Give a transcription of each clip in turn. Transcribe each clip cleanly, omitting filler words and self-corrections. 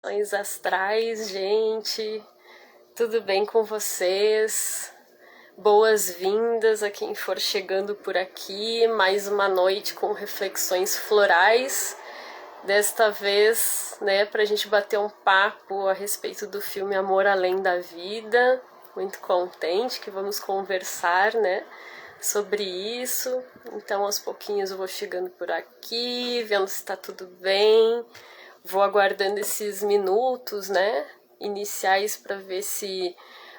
Saudações astrais, gente! Tudo bem com vocês? Boas-vindas a quem for chegando por aqui. Mais uma noite com reflexões florais. Desta vez, né, pra gente bater um papo a respeito do filme Amor Além da Vida. Muito contente que vamos conversar, né, sobre isso. Então, aos pouquinhos eu vou chegando por aqui, vendo se tá tudo bem. Vou aguardando esses minutos, né, iniciais para ver se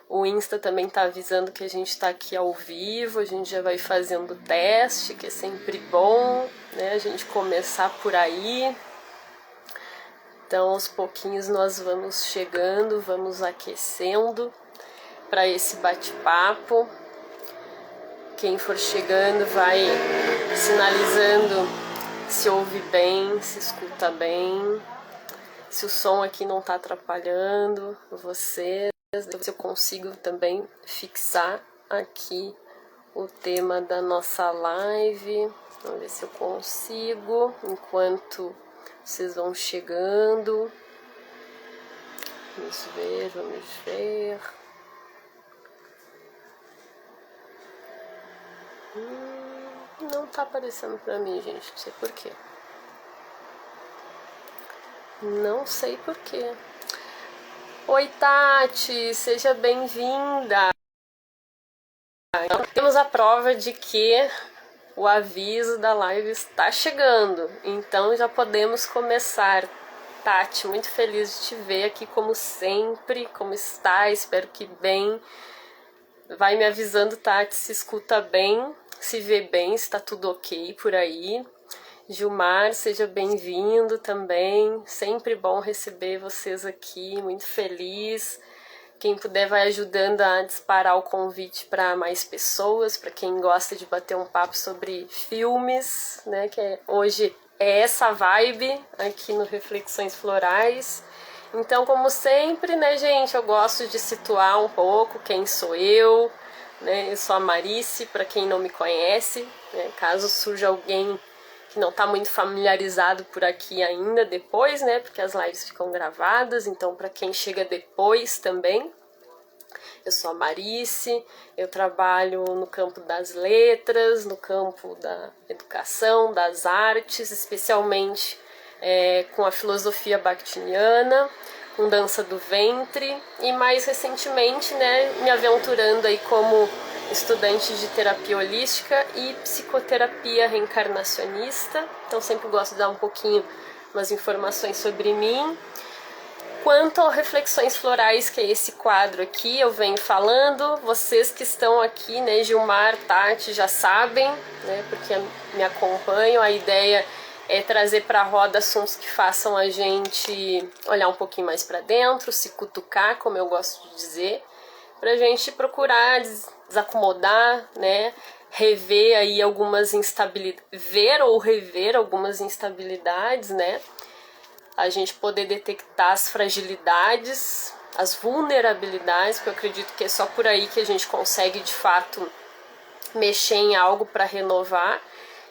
o Insta também tá avisando que a gente tá aqui ao vivo. A gente já vai fazendo o teste, que é sempre bom, né, a gente começar por aí. Então, aos pouquinhos nós vamos chegando, vamos aquecendo para esse bate-papo. Quem for chegando vai sinalizando se ouve bem, se escuta bem, se o som aqui não está atrapalhando vocês, se eu consigo também fixar aqui o tema da nossa live. Vamos ver se eu consigo, enquanto vocês vão chegando. Vamos ver, vamos ver. Não tá aparecendo pra mim, gente, não sei porquê. Não sei porquê. Oi, Tati, seja bem-vinda. Então, temos a prova de que o aviso da live está chegando, então já podemos começar. Tati, muito feliz de te ver aqui como sempre. Como está? Espero que bem. Vai me avisando, Tati, se escuta bem, se vê bem, se tá tudo ok por aí. Gilmar, seja bem-vindo também. Sempre bom receber vocês aqui, muito feliz. Quem puder vai ajudando a disparar o convite para mais pessoas, para quem gosta de bater um papo sobre filmes, né? Hoje é essa vibe aqui no Reflexões Florais. Então, como sempre, né, gente, eu gosto de situar um pouco quem sou eu, né? Eu sou a Marice, para quem não me conhece, né, caso surja alguém que não está muito familiarizado por aqui ainda depois, né, porque as lives ficam gravadas, então para quem chega depois também, eu sou a Marice, eu trabalho no campo das letras, no campo da educação, das artes, especialmente com a filosofia bakhtiniana, com dança do ventre e mais recentemente, né, me aventurando aí como estudante de terapia holística e psicoterapia reencarnacionista. Então sempre gosto de dar um pouquinho umas informações sobre mim. Quanto ao Reflexões Florais, que é esse quadro aqui, eu venho falando, vocês que estão aqui, né, Gilmar, Tati, já sabem, né, porque me acompanham, a ideia é trazer para a roda assuntos que façam a gente olhar um pouquinho mais para dentro, se cutucar, como eu gosto de dizer, para a gente procurar desacomodar, né, rever aí algumas instabilidades, ver ou rever algumas instabilidades, né, a gente poder detectar as fragilidades, as vulnerabilidades, porque eu acredito que é só por aí que a gente consegue de fato mexer em algo para renovar.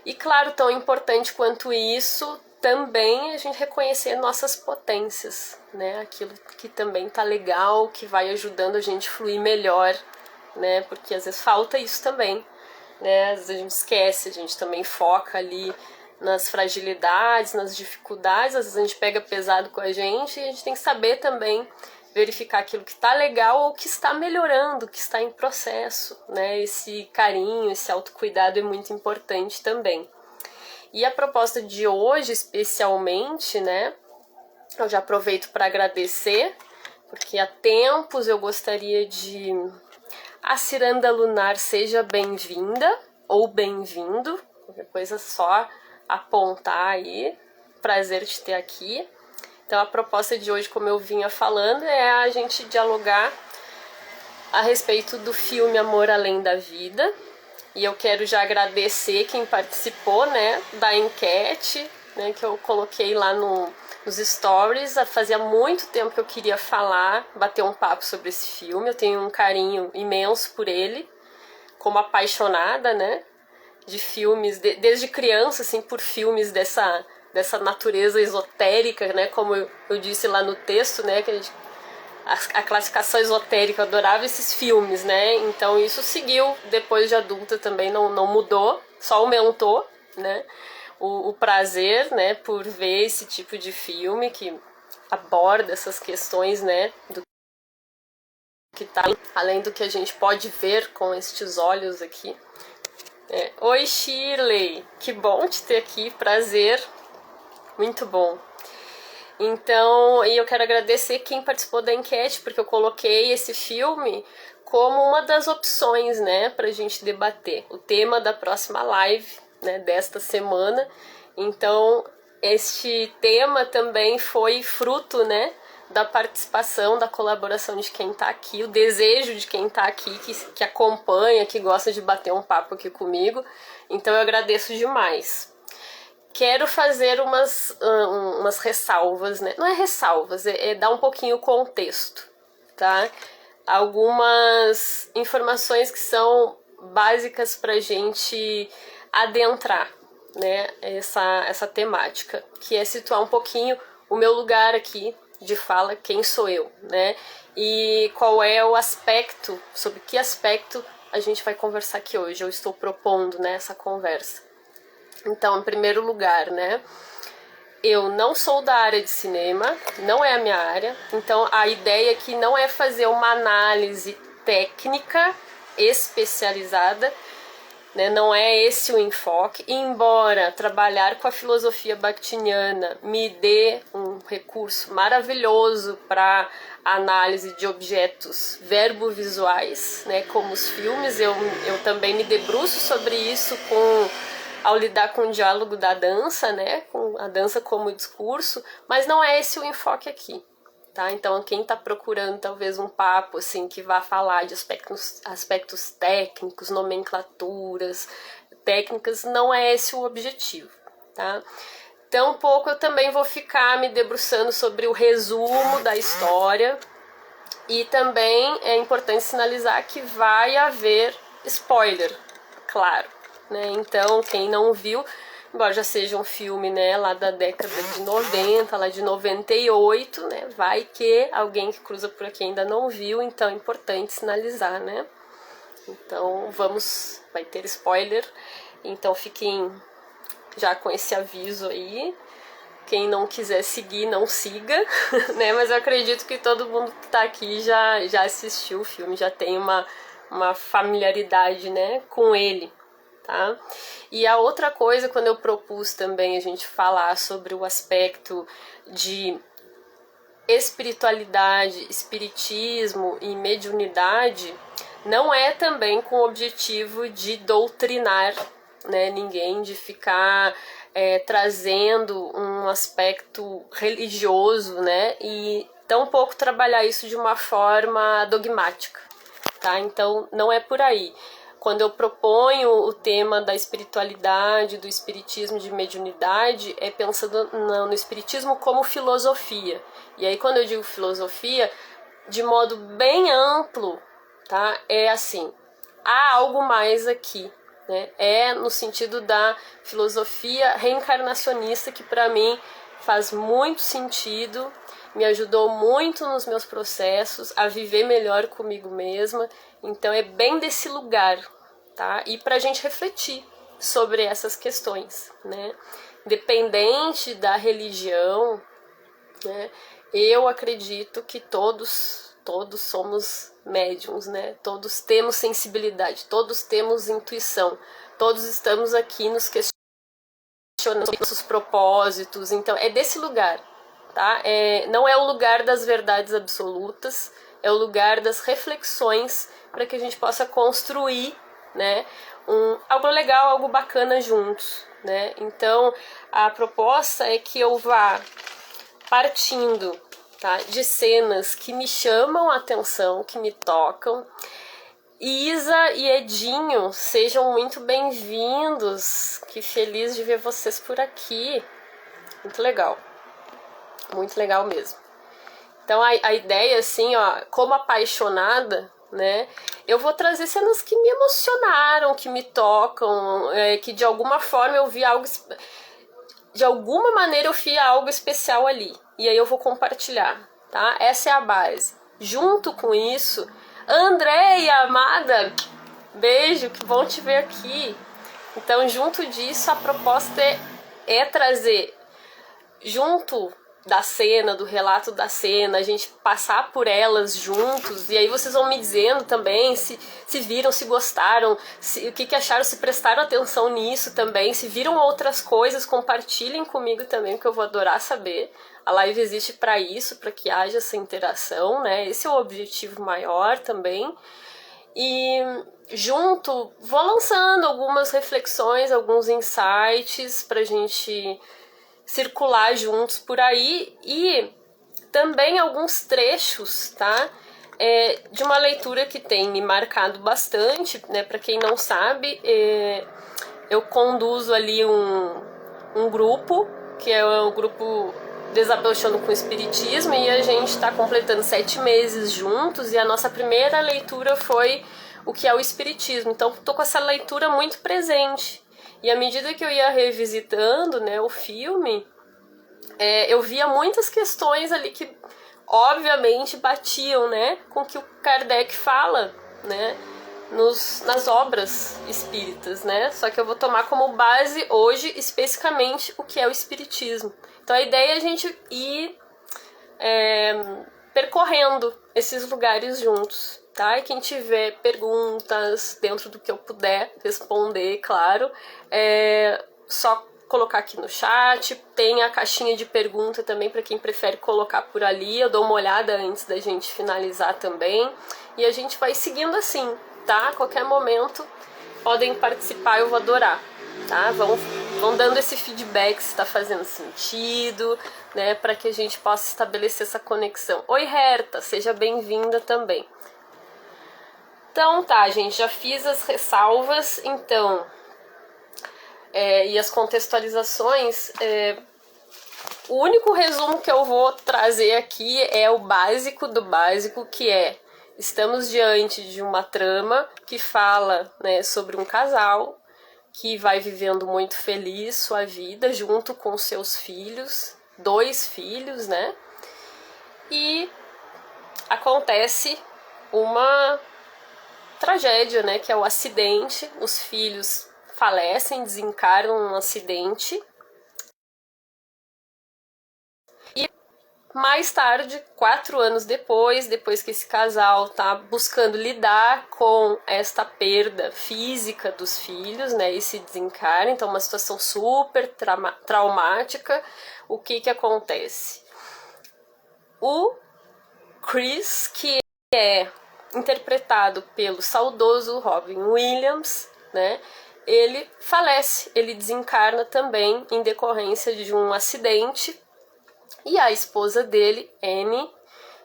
E claro, tão importante quanto isso, também a gente reconhecer nossas potências, né? Aquilo que também tá legal, que vai ajudando a gente a fluir melhor, né? Porque às vezes falta isso também, né? Às vezes a gente esquece, a gente também foca ali nas fragilidades, nas dificuldades, às vezes a gente pega pesado com a gente e a gente tem que saber também verificar aquilo que está legal ou que está melhorando, que está em processo, né? Esse carinho, esse autocuidado é muito importante também. E a proposta de hoje, especialmente, né? Eu já aproveito para agradecer, porque há tempos eu gostaria de... A Ciranda Lunar, seja bem-vinda ou bem-vindo, qualquer coisa só apontar aí, prazer te ter aqui. Então a proposta de hoje, como eu vinha falando, é a gente dialogar a respeito do filme Amor Além da Vida. E eu quero já agradecer quem participou, né, da enquete, né, que eu coloquei lá nos stories. Fazia muito tempo que eu queria falar, bater um papo sobre esse filme. Eu tenho um carinho imenso por ele, como apaixonada, né, de filmes, desde criança, assim, por filmes dessa dessa natureza esotérica, né? Como eu disse lá no texto, né? Que a classificação esotérica, eu adorava esses filmes, né? Então isso seguiu depois de adulta também, não mudou, só aumentou, né? O prazer, né? Por ver esse tipo de filme que aborda essas questões, né? Do que tá além do que a gente pode ver com estes olhos aqui. Oi, Shirley, que bom te ter aqui, prazer, muito bom. Então, e eu quero agradecer quem participou da enquete, porque eu coloquei esse filme como uma das opções, né, pra gente debater. O tema da próxima live, né, desta semana. Então, este tema também foi fruto, né, da participação, da colaboração de quem tá aqui, o desejo de quem tá aqui, que acompanha, que gosta de bater um papo aqui comigo. Então, eu agradeço demais. Quero fazer umas ressalvas, né? Não é ressalvas, é dar um pouquinho o contexto, tá? Algumas informações que são básicas pra gente adentrar, né? Essa temática, que é situar um pouquinho o meu lugar aqui de fala, quem sou eu, né? E qual é o aspecto, sobre que aspecto a gente vai conversar aqui hoje. Eu estou propondo, né, essa conversa. Então, em primeiro lugar, né, eu não sou da área de cinema, não é a minha área, então a ideia aqui não é fazer uma análise técnica especializada, né, não é esse o enfoque, embora trabalhar com a filosofia bakhtiniana me dê um recurso maravilhoso para análise de objetos verbo-visuais, né, como os filmes, eu também me debruço sobre isso ao lidar com o diálogo da dança, né, com a dança como discurso, mas não é esse o enfoque aqui, tá? Então, quem está procurando talvez um papo assim que vá falar de aspectos técnicos, nomenclaturas, técnicas, não é esse o objetivo, tá? Tampouco eu também vou ficar me debruçando sobre o resumo da história, e também é importante sinalizar que vai haver spoiler, claro. Né? Então, quem não viu, embora já seja um filme, né, lá da década de 90, lá de 98, né, vai que alguém que cruza por aqui ainda não viu, então é importante sinalizar, né? Então, vai ter spoiler, então fiquem já com esse aviso aí. Quem não quiser seguir, não siga, né? Mas eu acredito que todo mundo que tá aqui já assistiu o filme, já tem uma familiaridade, né, com ele. Tá? E a outra coisa, quando eu propus também a gente falar sobre o aspecto de espiritualidade, espiritismo e mediunidade, não é também com o objetivo de doutrinar, né, ninguém, de ficar trazendo um aspecto religioso, né, e tampouco trabalhar isso de uma forma dogmática, tá? Então não é por aí. Quando eu proponho o tema da espiritualidade, do espiritismo, de mediunidade, é pensando no espiritismo como filosofia. E aí, quando eu digo filosofia, de modo bem amplo, tá? É assim, há algo mais aqui, né? É no sentido da filosofia reencarnacionista, que para mim faz muito sentido, me ajudou muito nos meus processos a viver melhor comigo mesma. Então é bem desse lugar, tá? E pra gente refletir sobre essas questões, né? Independente da religião, né? Eu acredito que todos somos médiums, né? Todos temos sensibilidade, todos temos intuição, todos estamos aqui nos questionando sobre nossos propósitos. Então é desse lugar, tá? Não é o lugar das verdades absolutas, é o lugar das reflexões para que a gente possa construir, né, algo legal, algo bacana juntos, né? Então a proposta é que eu vá partindo, tá, de cenas que me chamam a atenção, que me tocam. Isa e Edinho, sejam muito bem-vindos, que feliz de ver vocês por aqui, muito legal mesmo. Então a ideia, assim, ó, como apaixonada, né, eu vou trazer cenas que me emocionaram, que me tocam, que de alguma forma eu vi algo de alguma maneira eu fiz algo especial ali. E aí eu vou compartilhar, tá? Essa é a base. Junto com isso, Andréia, amada, beijo, que bom te ver aqui. Então, junto disso, a proposta é trazer, junto da cena, do relato da cena, a gente passar por elas juntos, e aí vocês vão me dizendo também se viram, se gostaram, o que acharam, se prestaram atenção nisso também, se viram outras coisas, compartilhem comigo também, que eu vou adorar saber. A live existe para isso, para que haja essa interação, né? Esse é o objetivo maior também. E junto, vou lançando algumas reflexões, alguns insights pra gente circular juntos por aí, e também alguns trechos, tá? De uma leitura que tem me marcado bastante, né? Para quem não sabe, eu conduzo ali um grupo, que é o grupo Desabrochando com o Espiritismo, e a gente está completando 7 meses juntos, e a nossa primeira leitura foi o que é o Espiritismo. Então, tô com essa leitura muito presente. E à medida que eu ia revisitando, né, o filme, eu via muitas questões ali que, obviamente, batiam, né, com o que o Kardec fala, né, nas obras espíritas, né? Só que eu vou tomar como base hoje, especificamente, o que é o Espiritismo. Então a ideia é a gente ir percorrendo esses lugares juntos, tá? E quem tiver perguntas dentro do que eu puder responder, claro, só colocar aqui no chat. Tem a caixinha de pergunta também para quem prefere colocar por ali. Eu dou uma olhada antes da gente finalizar também. E a gente vai seguindo assim, tá? A qualquer momento podem participar, eu vou adorar, tá? Vão dando esse feedback se está fazendo sentido, né? Para que a gente possa estabelecer essa conexão. Oi, Herta, seja bem-vinda também. Então tá, gente, já fiz as ressalvas, então, e as contextualizações. O único resumo que eu vou trazer aqui é o básico do básico, que é: estamos diante de uma trama que fala, né, sobre um casal que vai vivendo muito feliz sua vida junto com seus filhos, 2 filhos, né? E acontece uma tragédia, né, que é o acidente. Os filhos falecem, desencarnam num acidente. E mais tarde, 4 anos depois que esse casal tá buscando lidar com esta perda física dos filhos, né, esse desencarne, então uma situação super traumática, o que acontece? O Chris, que é interpretado pelo saudoso Robin Williams, né, ele falece, ele desencarna também em decorrência de um acidente. E a esposa dele, Anne,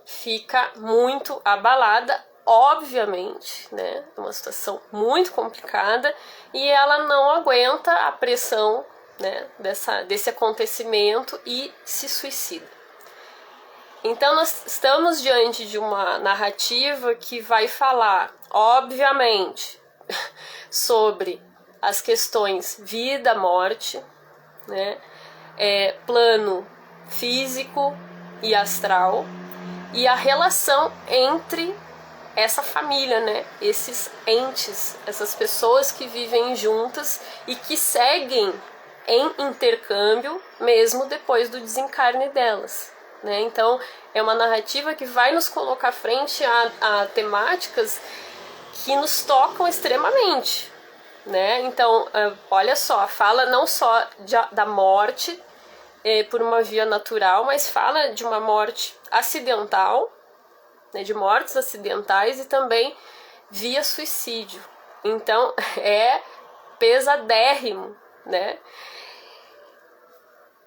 fica muito abalada, obviamente, né? Uma situação muito complicada, e ela não aguenta a pressão, né, desse acontecimento e se suicida. Então nós estamos diante de uma narrativa que vai falar, obviamente, sobre as questões vida, morte, né? Plano físico e astral, e a relação entre essa família, né? Esses entes, essas pessoas que vivem juntas e que seguem em intercâmbio mesmo depois do desencarne delas, né? Então é uma narrativa que vai nos colocar frente a temáticas que nos tocam extremamente, né? Então, olha só, fala não só da morte por uma via natural, mas fala de uma morte acidental, né, de mortes acidentais, e também via suicídio. Então é pesadérrimo, né?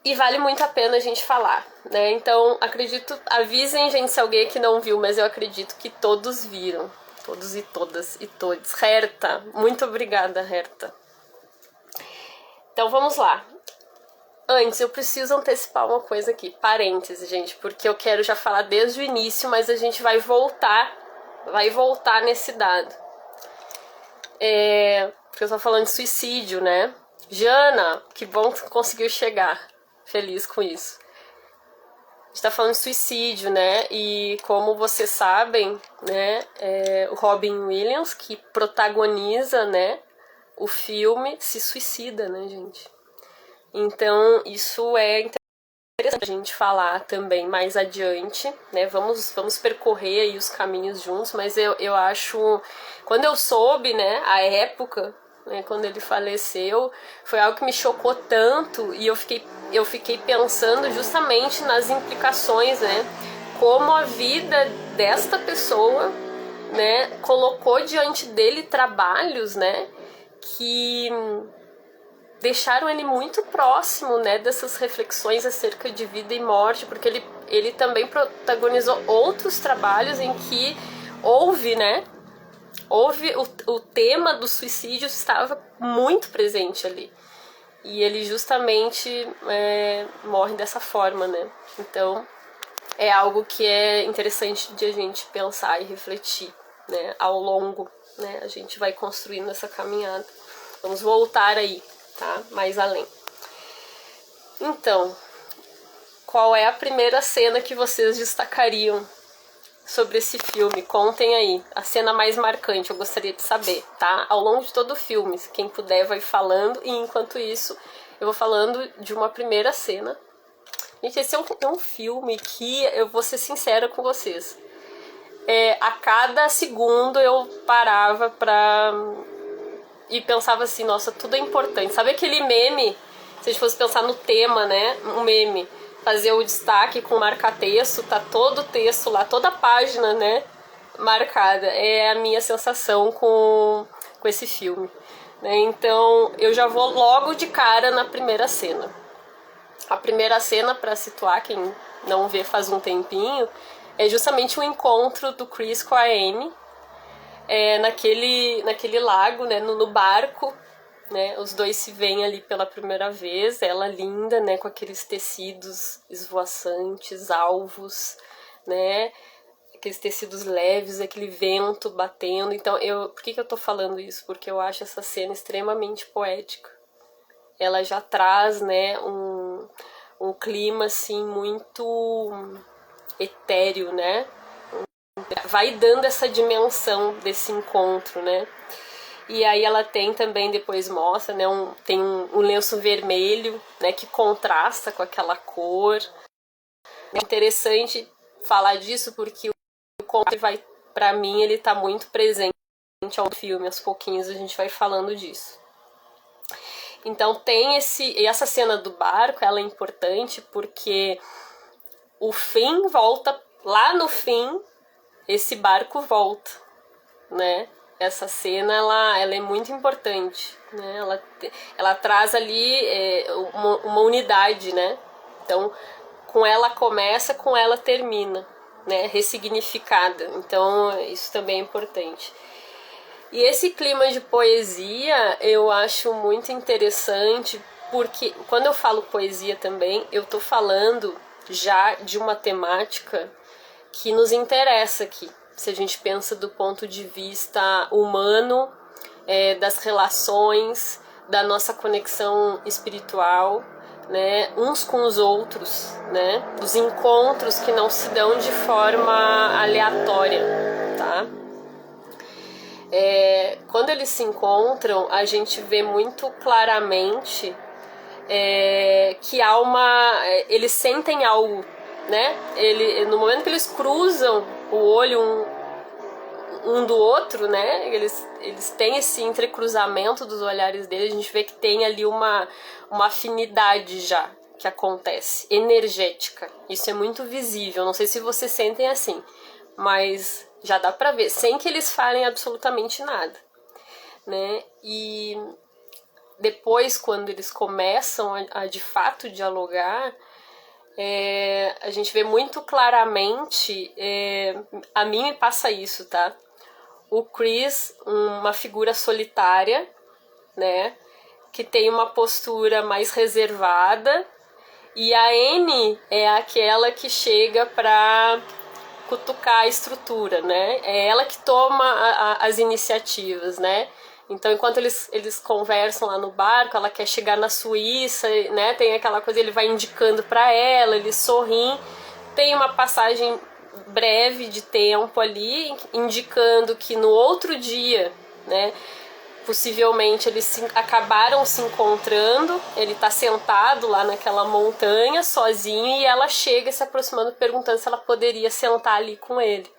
E vale muito a pena a gente falar, né? Então acredito, avisem, gente, se alguém que não viu, mas eu acredito que todos viram, todos e todas e todos. Herta, muito obrigada, Herta. Então vamos lá. Antes, eu preciso antecipar uma coisa aqui, parêntese, gente, porque eu quero já falar desde o início, mas a gente vai voltar nesse dado. Porque eu tô falando de suicídio, né? Jana, que bom que conseguiu chegar. Feliz com isso. A gente tá falando de suicídio, né? E como vocês sabem, né? O Robin Williams, que protagoniza, né? O filme, se suicida, né, gente? Então, isso é interessante a gente falar também mais adiante, né? Vamos percorrer aí os caminhos juntos, mas eu acho... Quando eu soube, né, a época, né, quando ele faleceu, foi algo que me chocou tanto e eu fiquei pensando justamente nas implicações, né? Como a vida desta pessoa, né, colocou diante dele trabalhos, né, que deixaram ele muito próximo, né, dessas reflexões acerca de vida e morte, porque ele também protagonizou outros trabalhos em que houve, né, o tema do suicídio estava muito presente ali. E ele justamente morre dessa forma, né? Então, é algo que é interessante de a gente pensar e refletir, né, ao longo, né? A gente vai construindo essa caminhada. Vamos voltar aí, tá? Mais além. Então, qual é a primeira cena que vocês destacariam sobre esse filme? Contem aí, a cena mais marcante, eu gostaria de saber, tá? Ao longo de todo o filme, quem puder vai falando, e enquanto isso, eu vou falando de uma primeira cena. Gente, esse é um filme que, eu vou ser sincera com vocês, a cada segundo eu parava e pensava assim, nossa, tudo é importante. Sabe aquele meme, se a gente fosse pensar no tema, né, um meme, fazer o destaque com marca-texto, tá todo o texto lá, toda a página, né, marcada. É a minha sensação com esse filme, né? Então, eu já vou logo de cara na primeira cena. A primeira cena, para situar quem não vê faz um tempinho, é justamente o encontro do Chris com a Anne, naquele lago, né, no barco, né, os dois se veem ali pela primeira vez, ela linda, né, com aqueles tecidos esvoaçantes, alvos, né, aqueles tecidos leves, aquele vento batendo. Então, por que eu tô falando isso? Porque eu acho essa cena extremamente poética. Ela já traz, né, um clima, assim, muito etéreo, né, vai dando essa dimensão desse encontro, né. E aí ela tem também, depois mostra, né, tem um lenço vermelho, né, que contrasta com aquela cor. É interessante falar disso porque o conto vai, pra mim, ele tá muito presente ao filme, aos pouquinhos a gente vai falando disso. Então tem essa cena do barco, ela é importante porque o fim volta, lá no fim, esse barco volta, né? Essa cena, ela é muito importante, né? Ela traz ali uma unidade, né? Então, com ela começa, com ela termina, né? Ressignificada. Então, isso também é importante. E esse clima de poesia eu acho muito interessante, porque quando eu falo poesia também, eu tô falando já de uma temática que nos interessa aqui. Se a gente pensa do ponto de vista humano, das relações, da nossa conexão espiritual, né, uns com os outros, né, dos encontros que não se dão de forma aleatória, tá? Quando eles se encontram, a gente vê muito claramente que há eles sentem algo, né? No momento que eles cruzam o olho um do outro, né? Eles têm esse entrecruzamento dos olhares deles, a gente vê que tem ali uma afinidade já que acontece, energética. Isso é muito visível, não sei se vocês sentem assim, mas já dá pra ver, sem que eles falem absolutamente nada, né? E depois, quando eles começam a de fato dialogar, a gente vê muito claramente, a mim me passa isso, tá? O Chris, uma figura solitária, né? Que tem uma postura mais reservada, e a Anne é aquela que chega pra cutucar a estrutura, né? É ela que toma as iniciativas, né? Então, enquanto eles conversam lá no barco, ela quer chegar na Suíça, né? Tem aquela coisa, ele vai indicando para ela, eles sorriem. Tem uma passagem breve de tempo ali, indicando que no outro dia, né? Possivelmente eles acabaram se encontrando, ele tá sentado lá naquela montanha sozinho e ela chega se aproximando perguntando se ela poderia sentar ali com ele,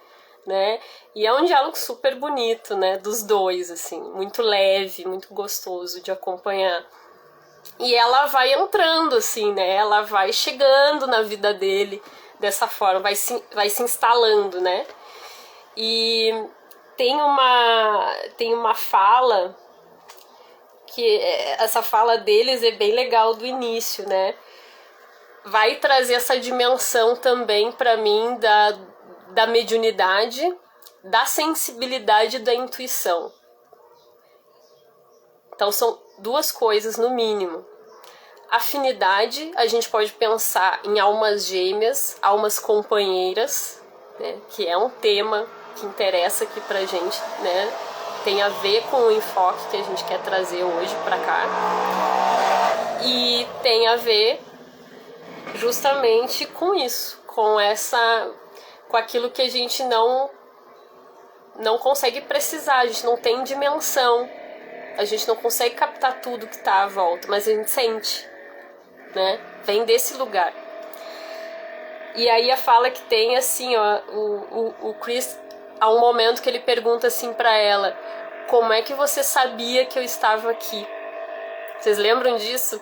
né? E é um diálogo super bonito, né, dos dois, assim, muito leve, muito gostoso de acompanhar. E ela vai entrando, assim, né, ela vai chegando na vida dele dessa forma, vai se instalando, né? E tem uma fala que essa fala deles é bem legal do início, né? Vai trazer essa dimensão também para mim da mediunidade, da sensibilidade, da intuição. Então são duas coisas no mínimo. Afinidade, a gente pode pensar em almas gêmeas, almas companheiras, né, que é um tema que interessa aqui pra gente, né? Tem a ver com o enfoque que a gente quer trazer hoje pra cá. E tem a ver justamente com isso, com aquilo que a gente não consegue precisar, a gente não tem dimensão, a gente não consegue captar tudo que tá à volta, mas a gente sente, né? Vem desse lugar. E aí a fala que tem assim, ó, o Chris, há um momento que ele pergunta assim pra ela: como é que você sabia que eu estava aqui? Vocês lembram disso?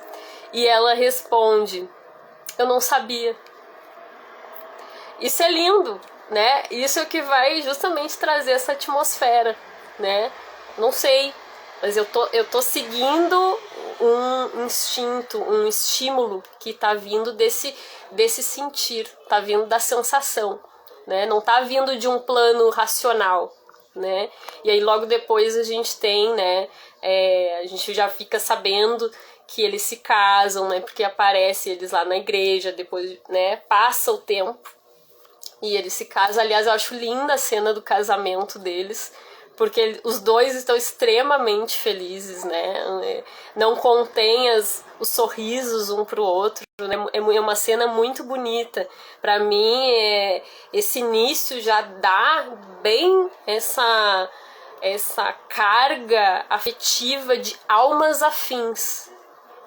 E ela responde: eu não sabia. Isso é lindo, né? Isso é o que vai justamente trazer essa atmosfera, né? Não sei, mas eu tô seguindo um instinto, um estímulo que tá vindo desse sentir, tá vindo da sensação, né? Não tá vindo de um plano racional, né? E aí logo depois a gente tem, né? A gente já fica sabendo que eles se casam, né? Porque aparece eles lá na igreja, depois, né? Passa o tempo e eles se casam. Aliás, eu acho linda a cena do casamento deles, porque os dois estão extremamente felizes, né? Não contém os sorrisos um pro outro, né? É uma cena muito bonita. Para mim, esse início já dá bem essa carga afetiva de almas afins,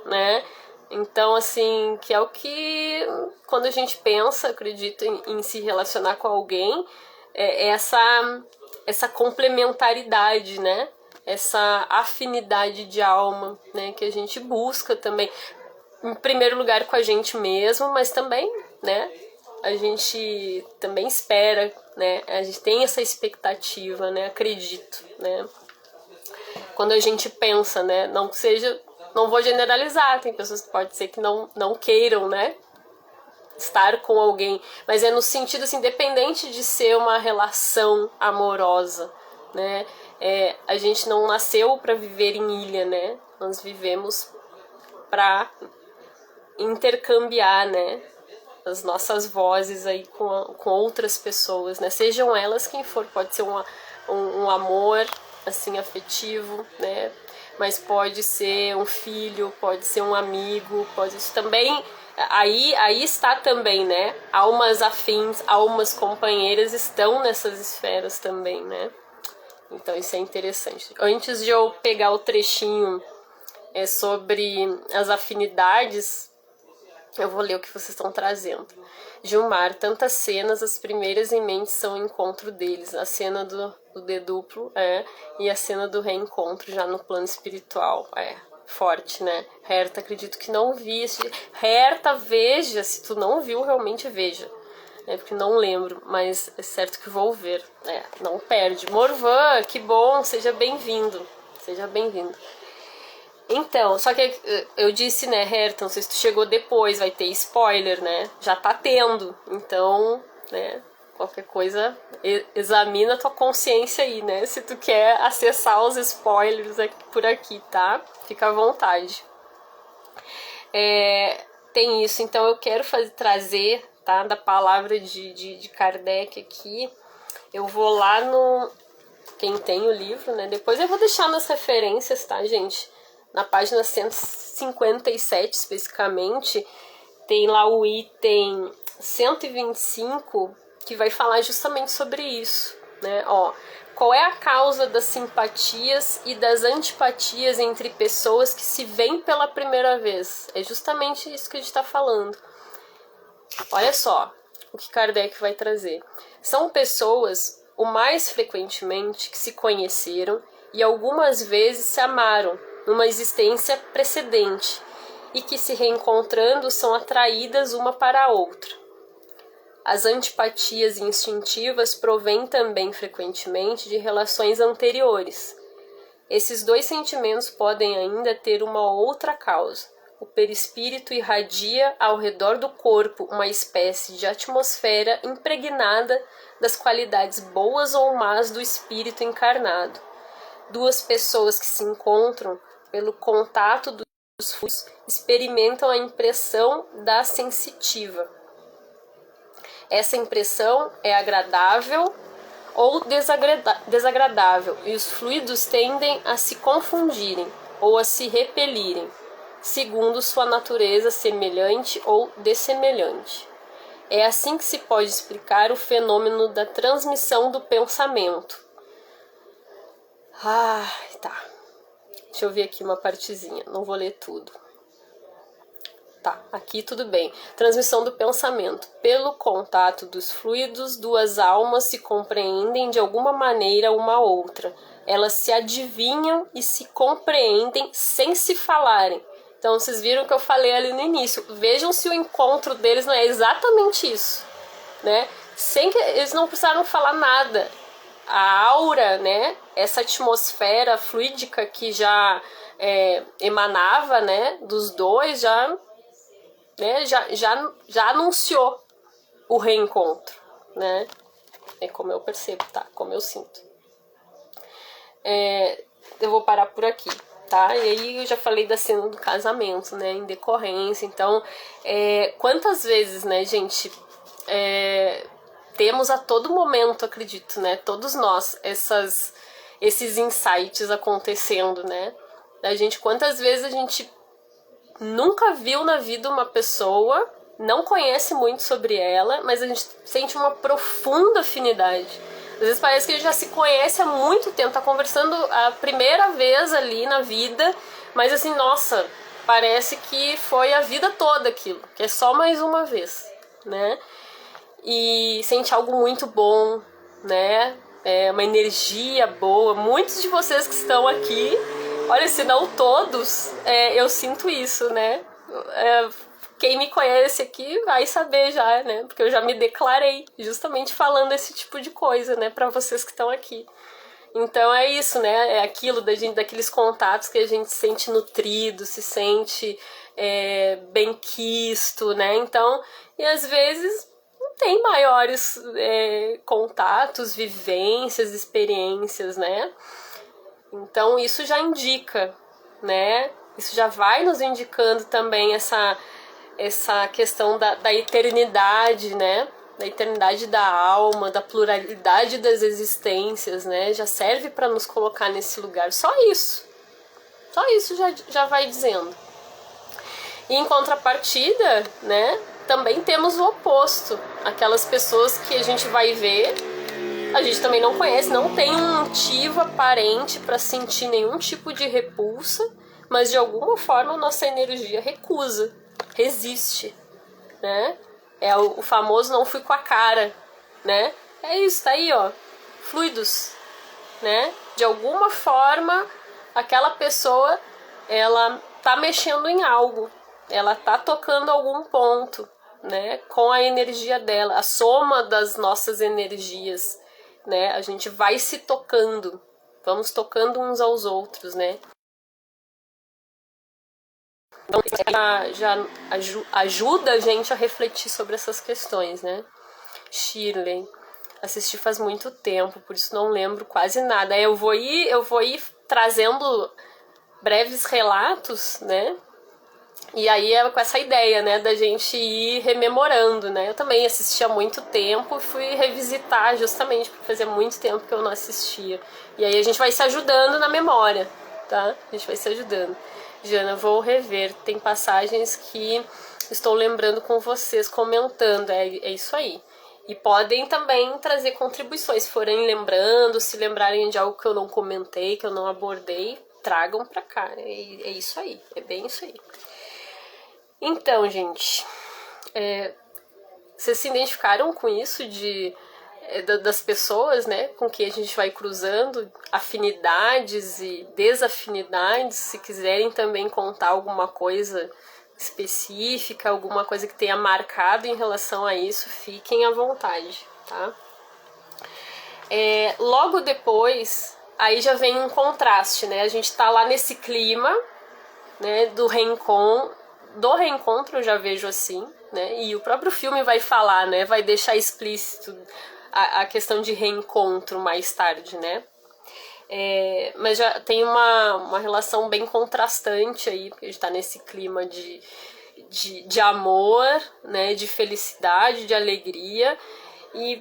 né? Então, assim, que é o que, quando a gente pensa, acredito, em se relacionar com alguém, é essa complementaridade, né? Essa afinidade de alma, né? Que a gente busca também, em primeiro lugar com a gente mesmo, mas também, né? A gente também espera, né? A gente tem essa expectativa, né? Acredito, né? Quando a gente pensa, né? Não vou generalizar, tem pessoas que pode ser que não queiram, né? Estar com alguém, mas é no sentido assim, independente de ser uma relação amorosa, né? A gente não nasceu para viver em ilha, né? Nós vivemos para intercambiar, né? As nossas vozes aí com outras pessoas, né? Sejam elas quem for, pode ser um amor assim afetivo, né? Mas pode ser um filho, pode ser um amigo, pode ser também. Aí está também, né? Almas afins, almas companheiras estão nessas esferas também, né? Então isso é interessante. Antes de eu pegar o trechinho sobre as afinidades, eu vou ler o que vocês estão trazendo. Gilmar, tantas cenas, as primeiras em mente são o encontro deles. A cena do deduplo, e a cena do reencontro já no plano espiritual. Forte, né? Herta, acredito que não vi. Herta, veja, se tu não viu, realmente veja. Porque não lembro, mas é certo que vou ver. Não perde. Morvan, que bom, seja bem-vindo. Seja bem-vindo. Então, só que eu disse, né, Herta, não sei se tu chegou depois, vai ter spoiler, né? Já tá tendo. Então, né, qualquer coisa, examina a tua consciência aí, né? Se tu quer acessar os spoilers por aqui, tá? Fica à vontade. Tem isso, então eu quero trazer, tá, da palavra de Kardec aqui. Eu vou lá quem tem o livro, né? Depois eu vou deixar nas referências, tá, gente? Na página 157, especificamente, tem lá o item 125, que vai falar justamente sobre isso, né? Ó, qual é a causa das simpatias e das antipatias entre pessoas que se veem pela primeira vez? É justamente isso que a gente está falando. Olha só o que Kardec vai trazer. São pessoas, o mais frequentemente, que se conheceram e algumas vezes se amaram numa existência precedente e que, se reencontrando, são atraídas uma para a outra. As antipatias instintivas provêm também frequentemente de relações anteriores. Esses dois sentimentos podem ainda ter uma outra causa. O perispírito irradia ao redor do corpo uma espécie de atmosfera impregnada das qualidades boas ou más do espírito encarnado. Duas pessoas que se encontram pelo contato dos fluidos experimentam a impressão da sensitiva. Essa impressão é agradável ou desagradável, e os fluidos tendem a se confundirem ou a se repelirem, segundo sua natureza semelhante ou dessemelhante. É assim que se pode explicar o fenômeno da transmissão do pensamento. Tá. Deixa eu ver aqui uma partezinha, não vou ler tudo. Tá, aqui tudo bem. Transmissão do pensamento. Pelo contato dos fluidos, duas almas se compreendem de alguma maneira uma a outra. Elas se adivinham e se compreendem sem se falarem. Então, vocês viram que eu falei ali no início. Vejam se o encontro deles não é exatamente isso, né? Sem que eles não precisaram falar nada. A aura, né? Essa atmosfera fluídica que já emanava, né? Dos dois, já anunciou o reencontro, né? É como eu percebo, tá? Como eu sinto. Eu vou parar por aqui, tá? E aí eu já falei da cena do casamento, né? Em decorrência. Então, quantas vezes, né, gente, temos a todo momento, acredito, né? Todos nós, esses insights acontecendo, né? Da gente, quantas vezes a gente nunca viu na vida uma pessoa, não conhece muito sobre ela, mas a gente sente uma profunda afinidade. Às vezes parece que a gente já se conhece há muito tempo, tá conversando a primeira vez ali na vida, mas assim, nossa, parece que foi a vida toda aquilo, que é só mais uma vez, né? E sente algo muito bom, né? Uma energia boa. Muitos de vocês que estão aqui, olha, se não todos, eu sinto isso, né? Quem me conhece aqui vai saber já, né? Porque eu já me declarei justamente falando esse tipo de coisa, né? Para vocês que estão aqui. Então é isso, né? É aquilo daqueles contatos que a gente se sente nutrido, se sente bem-quisto, né? Então, e às vezes não tem maiores contatos, vivências, experiências, né? Então isso já indica, né? Isso já vai nos indicando também essa questão da eternidade, né? Da eternidade da alma, da pluralidade das existências, né? Já serve para nos colocar nesse lugar. Só isso já vai dizendo. E em contrapartida, né? Também temos o oposto. Aquelas pessoas que a gente vai ver, a gente também não conhece, não tem um motivo aparente para sentir nenhum tipo de repulsa, mas de alguma forma a nossa energia recusa, resiste, né? É o famoso não fui com a cara, né? É isso, tá aí, ó, fluidos, né? De alguma forma, aquela pessoa, ela tá mexendo em algo, ela tá tocando algum ponto, né? Com a energia dela, a soma das nossas energias, né? A gente vai se tocando, vamos tocando uns aos outros, né? Então, já ajuda a gente a refletir sobre essas questões, né? Shirley, assisti faz muito tempo, por isso não lembro quase nada. Eu vou ir trazendo breves relatos, né? E aí é com essa ideia, né, da gente ir rememorando, né? Eu também assisti há muito tempo, fui revisitar justamente porque fazia muito tempo que eu não assistia. E aí a gente vai se ajudando na memória, tá? A gente vai se ajudando. Jana, eu vou rever. Tem passagens que estou lembrando com vocês, comentando. É isso aí. E podem também trazer contribuições, se forem lembrando, se lembrarem de algo que eu não comentei, que eu não abordei, tragam pra cá. É isso aí, é bem isso aí. Então, gente, vocês se identificaram com isso das pessoas, né, com que a gente vai cruzando, afinidades e desafinidades? Se quiserem também contar alguma coisa específica, alguma coisa que tenha marcado em relação a isso, fiquem à vontade, tá? Logo depois, aí já vem um contraste, né? A gente tá lá nesse clima, né, do reencontro, eu já vejo assim, né? E o próprio filme vai falar, né? Vai deixar explícito a questão de reencontro mais tarde, né? Mas já tem uma relação bem contrastante aí, porque a gente tá nesse clima de amor, né? De felicidade, de alegria.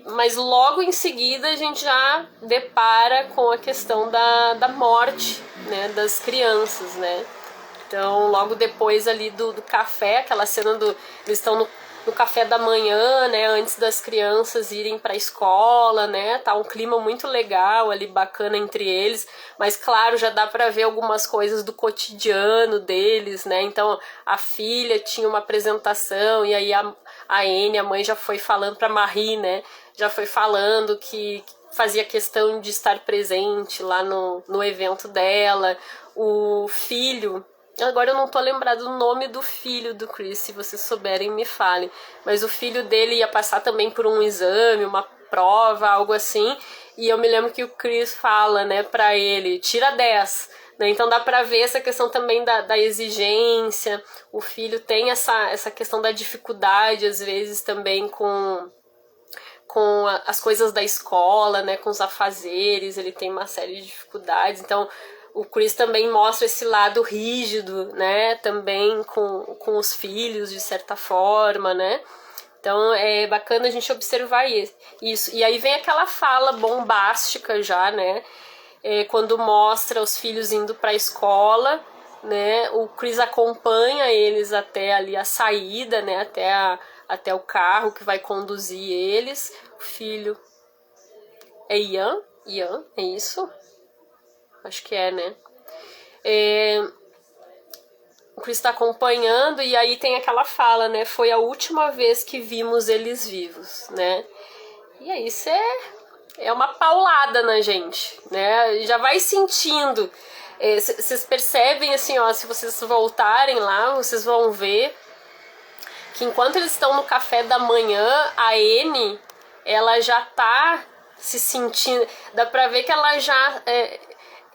Mas logo em seguida a gente já depara com a questão da morte, né? Das crianças, né? Então, logo depois ali do café, aquela cena eles estão no café da manhã, né, antes das crianças irem para a escola, né, tá um clima muito legal ali, bacana entre eles, mas claro, já dá para ver algumas coisas do cotidiano deles, né, então a filha tinha uma apresentação e aí a Anne, a mãe, já foi falando para Marie, né, já foi falando que fazia questão de estar presente lá no evento dela, o filho... Agora eu não tô lembrado do nome do filho do Chris, se vocês souberem me falem. Mas o filho dele ia passar também por um exame, uma prova, algo assim. E eu me lembro que o Chris fala, né, pra ele, tira 10. Né? Então dá pra ver essa questão também da exigência. O filho tem essa questão da dificuldade, às vezes, também com as coisas da escola, né, com os afazeres. Ele tem uma série de dificuldades. Então... O Chris também mostra esse lado rígido, né? Também com os filhos, de certa forma, né? Então é bacana a gente observar isso. E aí vem aquela fala bombástica já, né? Quando mostra os filhos indo para a escola, né? O Chris acompanha eles até ali a saída, né? Até o carro que vai conduzir eles. O filho é Ian, é isso? Acho que né? O Chris está acompanhando e aí tem aquela fala, né? Foi a última vez que vimos eles vivos, né? E aí isso é uma paulada na gente, né? Já vai sentindo. Vocês percebem, assim, ó, se vocês voltarem lá, vocês vão ver que enquanto eles estão no café da manhã, a Anne, ela já tá se sentindo... Dá pra ver que ela já...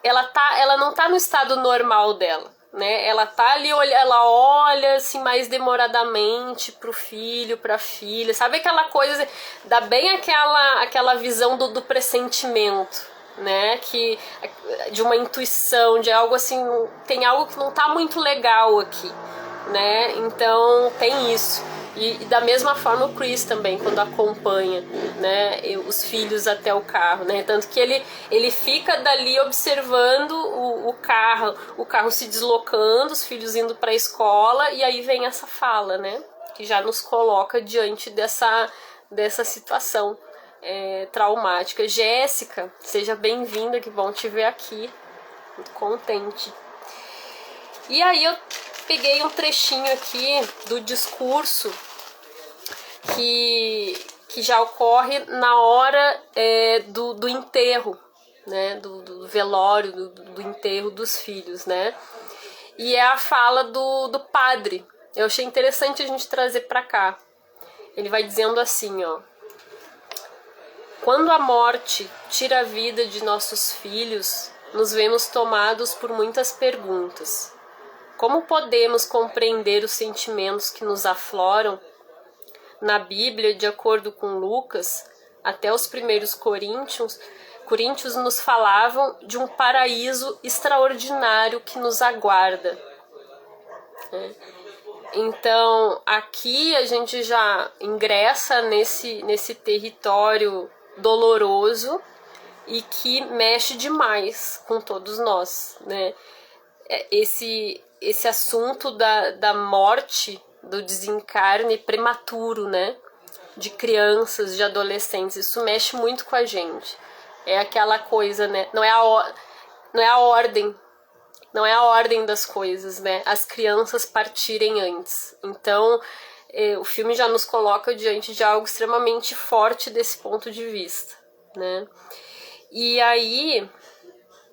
ela não tá no estado normal dela, né? Ela tá ali, ela olha assim mais demoradamente pro filho, pra filha, sabe aquela coisa, dá bem aquela visão do pressentimento, né? De uma intuição, de algo assim, tem algo que não tá muito legal aqui, né? Então tem isso. E da mesma forma o Chris também, quando acompanha, né, os filhos até o carro, né? Tanto que ele fica dali observando o carro se deslocando, os filhos indo para a escola, e aí vem essa fala, né? Que já nos coloca diante dessa situação traumática. Jéssica, seja bem-vinda, que bom te ver aqui, muito contente. E aí eu peguei um trechinho aqui do discurso que já ocorre na hora do enterro, né, do velório, do enterro dos filhos, né? E é a fala do padre. Eu achei interessante a gente trazer para cá. Ele vai dizendo assim, ó: quando a morte tira a vida de nossos filhos, nos vemos tomados por muitas perguntas. Como podemos compreender os sentimentos que nos afloram? Na Bíblia, de acordo com Lucas, até os primeiros Coríntios nos falavam de um paraíso extraordinário que nos aguarda. Então, aqui a gente já ingressa nesse território doloroso e que mexe demais com todos nós, né? Esse assunto da morte, do desencarne prematuro, né? De crianças, de adolescentes, isso mexe muito com a gente. É aquela coisa, né? Não é a ordem. Não é a ordem das coisas, né? As crianças partirem antes. Então, o filme já nos coloca diante de algo extremamente forte desse ponto de vista, né? E aí,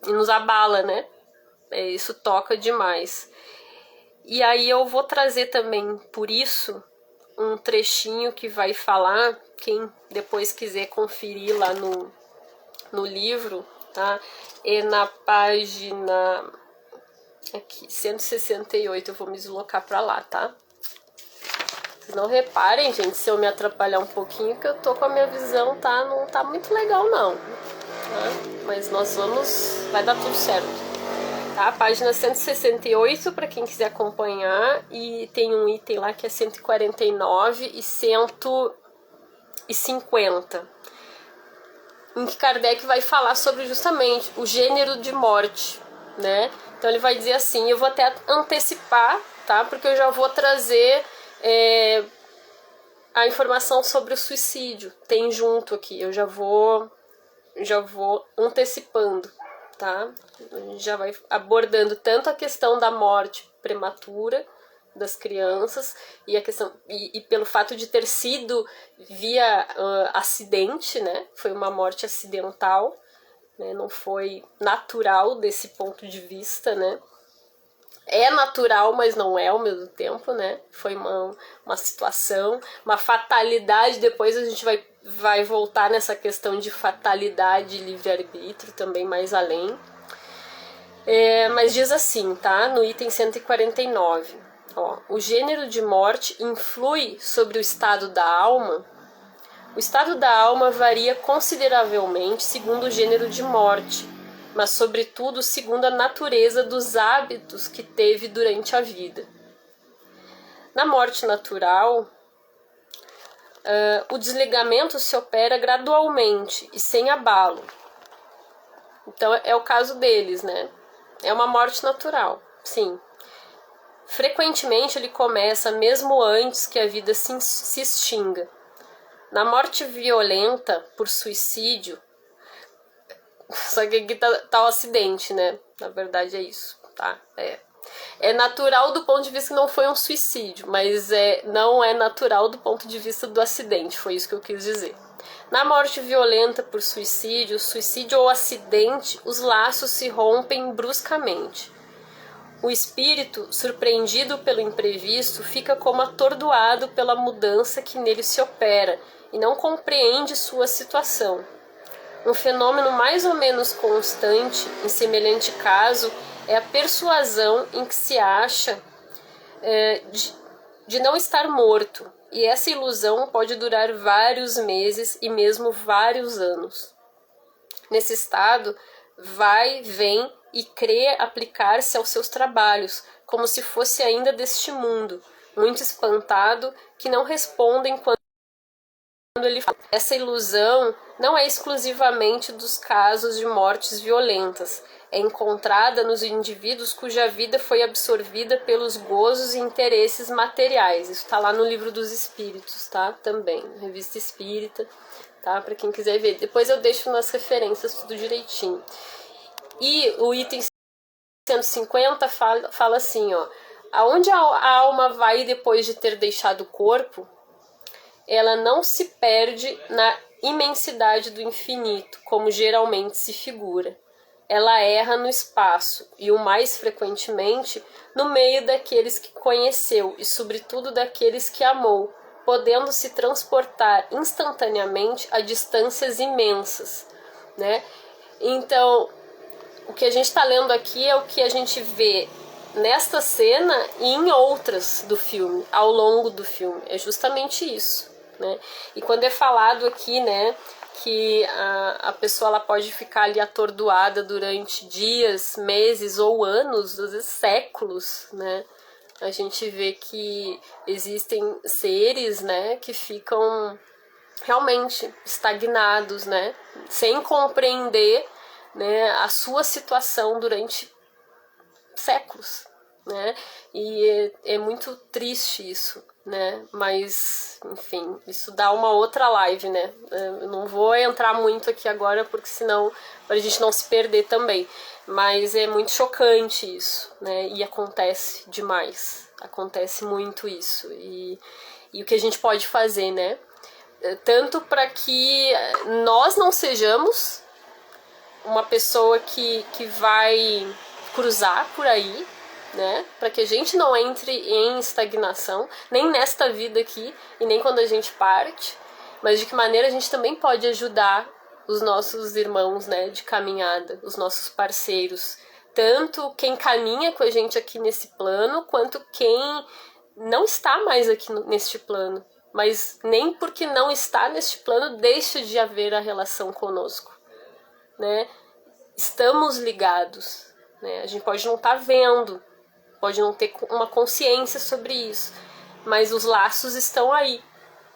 nos abala, né? Isso toca demais. E aí eu vou trazer também, por isso, um trechinho que vai falar, quem depois quiser conferir lá no livro, tá? É na página aqui, 168, eu vou me deslocar pra lá, tá? Vocês não reparem, gente, se eu me atrapalhar um pouquinho, que eu tô com a minha visão, tá? Não tá muito legal, não. Tá? Mas nós vamos... vai dar tudo certo. Tá? Página 168, para quem quiser acompanhar. E tem um item lá que é 149 e 150. Em que Kardec vai falar sobre justamente o gênero de morte, né? Então ele vai dizer assim, eu vou até antecipar, tá? Porque eu já vou trazer a informação sobre o suicídio. Tem junto aqui, eu já vou antecipando, tá? A gente já vai abordando tanto a questão da morte prematura das crianças e a questão e pelo fato de ter sido via acidente, né? Foi uma morte acidental, né? Não foi natural desse ponto de vista, né? É natural, mas não é ao mesmo tempo, né? Foi uma situação, uma fatalidade. Depois a gente vai voltar nessa questão de fatalidade e livre-arbítrio também mais além. Mas diz assim, tá? No item 149. Ó, o gênero de morte influi sobre o estado da alma. O estado da alma varia consideravelmente segundo o gênero de morte, mas sobretudo segundo a natureza dos hábitos que teve durante a vida. Na morte natural, o desligamento se opera gradualmente e sem abalo. Então é o caso deles, né? É uma morte natural, sim. Frequentemente ele começa mesmo antes que a vida se extinga. Na morte violenta por suicídio, só que aqui tá o acidente, né? Na verdade é isso, tá? É natural do ponto de vista que não foi um suicídio, mas não é natural do ponto de vista do acidente, foi isso que eu quis dizer. Na morte violenta por suicídio ou acidente, os laços se rompem bruscamente. O espírito, surpreendido pelo imprevisto, fica como atordoado pela mudança que nele se opera e não compreende sua situação. Um fenômeno mais ou menos constante, em semelhante caso, é a persuasão em que se acha de não estar morto, e essa ilusão pode durar vários meses e mesmo vários anos. Nesse estado, vai, vem e crê aplicar-se aos seus trabalhos, como se fosse ainda deste mundo, muito espantado, que não respondem quando ele fala. Essa ilusão não é exclusivamente dos casos de mortes violentas, é encontrada nos indivíduos cuja vida foi absorvida pelos gozos e interesses materiais. Isso está lá no Livro dos Espíritos, tá? Também, Revista Espírita, tá? Para quem quiser ver. Depois eu deixo nas referências tudo direitinho. E o item 150 fala assim, ó. Aonde a alma vai depois de ter deixado o corpo, ela não se perde na imensidade do infinito, como geralmente se figura. Ela erra no espaço, e o mais frequentemente no meio daqueles que conheceu e sobretudo daqueles que amou, podendo se transportar instantaneamente a distâncias imensas, né? Então, o que a gente está lendo aqui é o que a gente vê nesta cena e em outras do filme, ao longo do filme. É justamente isso, né? E quando é falado aqui, né, que a pessoa ela pode ficar ali atordoada durante dias, meses ou anos, às vezes séculos, né? A gente vê que existem seres, né, que ficam realmente estagnados, né, sem compreender, né, a sua situação durante séculos, né, e é muito triste isso, né, mas, enfim, isso dá uma outra live, né, eu não vou entrar muito aqui agora, porque senão, pra gente não se perder também, mas é muito chocante isso, né, e acontece demais, acontece muito isso, e o que a gente pode fazer, né, tanto para que nós não sejamos uma pessoa que vai cruzar por aí, né? Para que a gente não entre em estagnação, nem nesta vida aqui e nem quando a gente parte, mas de que maneira a gente também pode ajudar os nossos irmãos, né, de caminhada, os nossos parceiros, tanto quem caminha com a gente aqui nesse plano, quanto quem não está mais aqui neste plano, mas nem porque não está neste plano deixa de haver a relação conosco, né? Estamos ligados, né? A gente pode não estar vendo, pode não ter uma consciência sobre isso, mas os laços estão aí,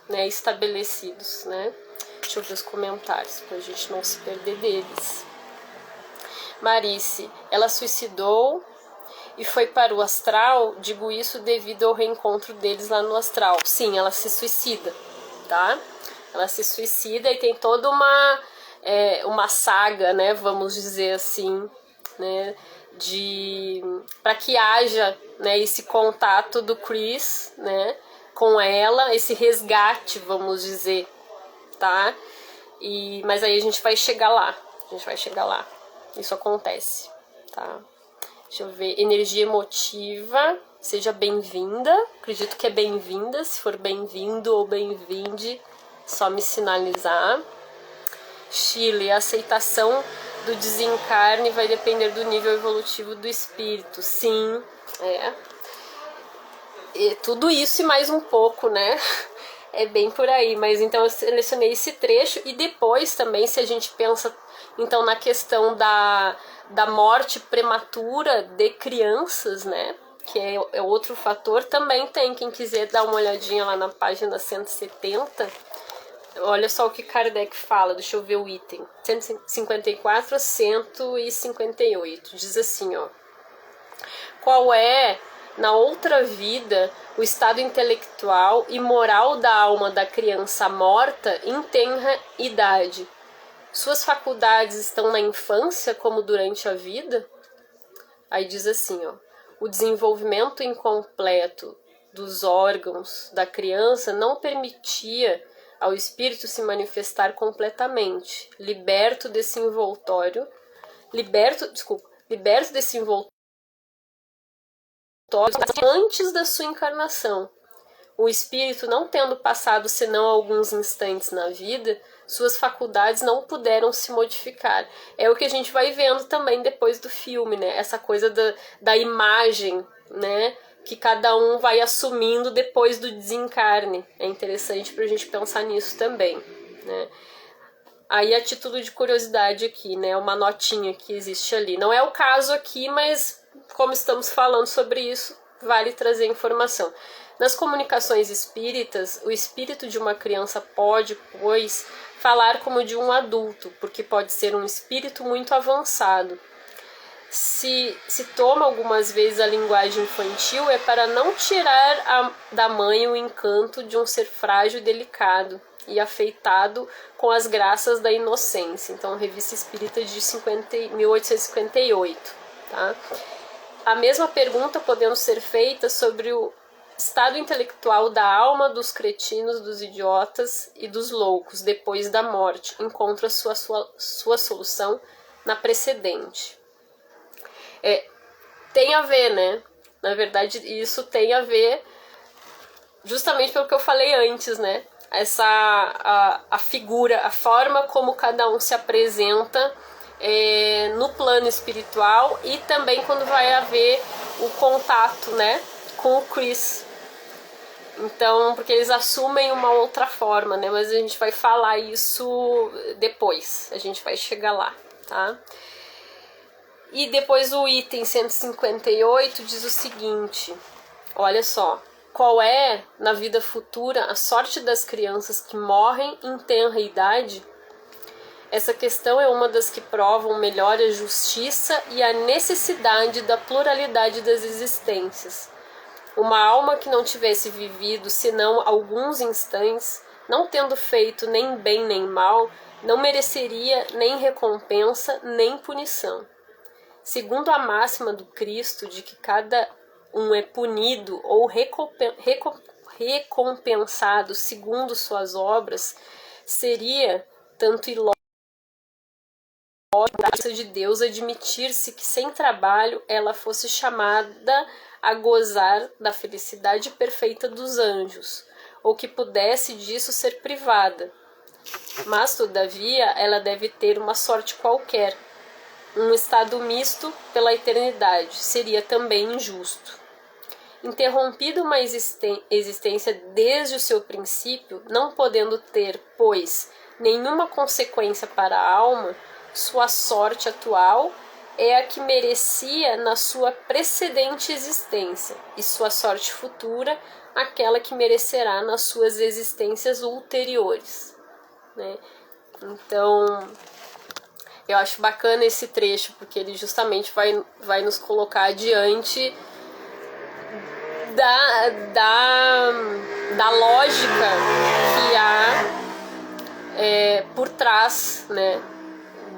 né? Estabelecidos, né? Deixa eu ver os comentários para a gente não se perder deles. Marice, ela suicidou e foi para o astral, digo isso devido ao reencontro deles lá no astral. Sim, ela se suicida, tá? Ela se suicida e tem toda uma saga, né, vamos dizer assim, né, para que haja, né, esse contato do Chris, né, com ela, esse resgate, vamos dizer, tá? Mas aí a gente vai chegar lá, isso acontece, tá? Deixa eu ver, energia emotiva, seja bem-vinda, acredito que é bem-vinda, se for bem-vindo ou bem-vinde, só me sinalizar. Chile, a aceitação do desencarne vai depender do nível evolutivo do espírito, sim, e tudo isso e mais um pouco, né? É bem por aí, mas então eu selecionei esse trecho e depois também, se a gente pensa então na questão da morte prematura de crianças, né? Que é outro fator, também tem, quem quiser dar uma olhadinha lá na página 170, olha só o que Kardec fala, deixa eu ver o item, 154 a 158, diz assim, ó: qual é, na outra vida, o estado intelectual e moral da alma da criança morta em tenra idade? Suas faculdades estão na infância como durante a vida? Aí diz assim, ó: o desenvolvimento incompleto dos órgãos da criança não permitia ao espírito se manifestar completamente, liberto desse envoltório antes da sua encarnação. O espírito, não tendo passado senão alguns instantes na vida, suas faculdades não puderam se modificar. É o que a gente vai vendo também depois do filme, né? Essa coisa da imagem, né? Que cada um vai assumindo depois do desencarne. É interessante pra gente pensar nisso também, né? Aí, a título de curiosidade aqui, né? Uma notinha que existe ali. Não é o caso aqui, mas como estamos falando sobre isso, vale trazer informação. Nas comunicações espíritas, o espírito de uma criança pode, pois, falar como de um adulto, porque pode ser um espírito muito avançado. Se toma algumas vezes a linguagem infantil, é para não tirar da mãe o encanto de um ser frágil e delicado e afeitado com as graças da inocência. Então, Revista Espírita de 1858. Tá? A mesma pergunta podendo ser feita sobre o estado intelectual da alma dos cretinos, dos idiotas e dos loucos depois da morte. Encontra sua solução na precedente. Tem a ver, né? Na verdade, isso tem a ver justamente pelo que eu falei antes, né? A figura, a forma como cada um se apresenta no plano espiritual e também quando vai haver o contato, né, com o Chris. Então, porque eles assumem uma outra forma, né? Mas a gente vai falar isso depois, a gente vai chegar lá, tá? E depois o item 158 diz o seguinte: Olha só, qual é, na vida futura, a sorte das crianças que morrem em tenra idade? Essa questão é uma das que provam melhor a justiça e a necessidade da pluralidade das existências. Uma alma que não tivesse vivido senão alguns instantes, não tendo feito nem bem nem mal, não mereceria nem recompensa nem punição. Segundo a máxima do Cristo de que cada um é punido ou recompensado segundo suas obras, seria tanto ilógico a graça de Deus admitir-se que sem trabalho ela fosse chamada a gozar da felicidade perfeita dos anjos, ou que pudesse disso ser privada. Mas, todavia, ela deve ter uma sorte qualquer, um estado misto pela eternidade, seria também injusto. Interrompida uma existência desde o seu princípio, não podendo ter, pois, nenhuma consequência para a alma, sua sorte atual é a que merecia na sua precedente existência, e sua sorte futura aquela que merecerá nas suas existências ulteriores, né? Então, eu acho bacana esse trecho, porque ele justamente vai nos colocar diante da lógica que há por trás, né,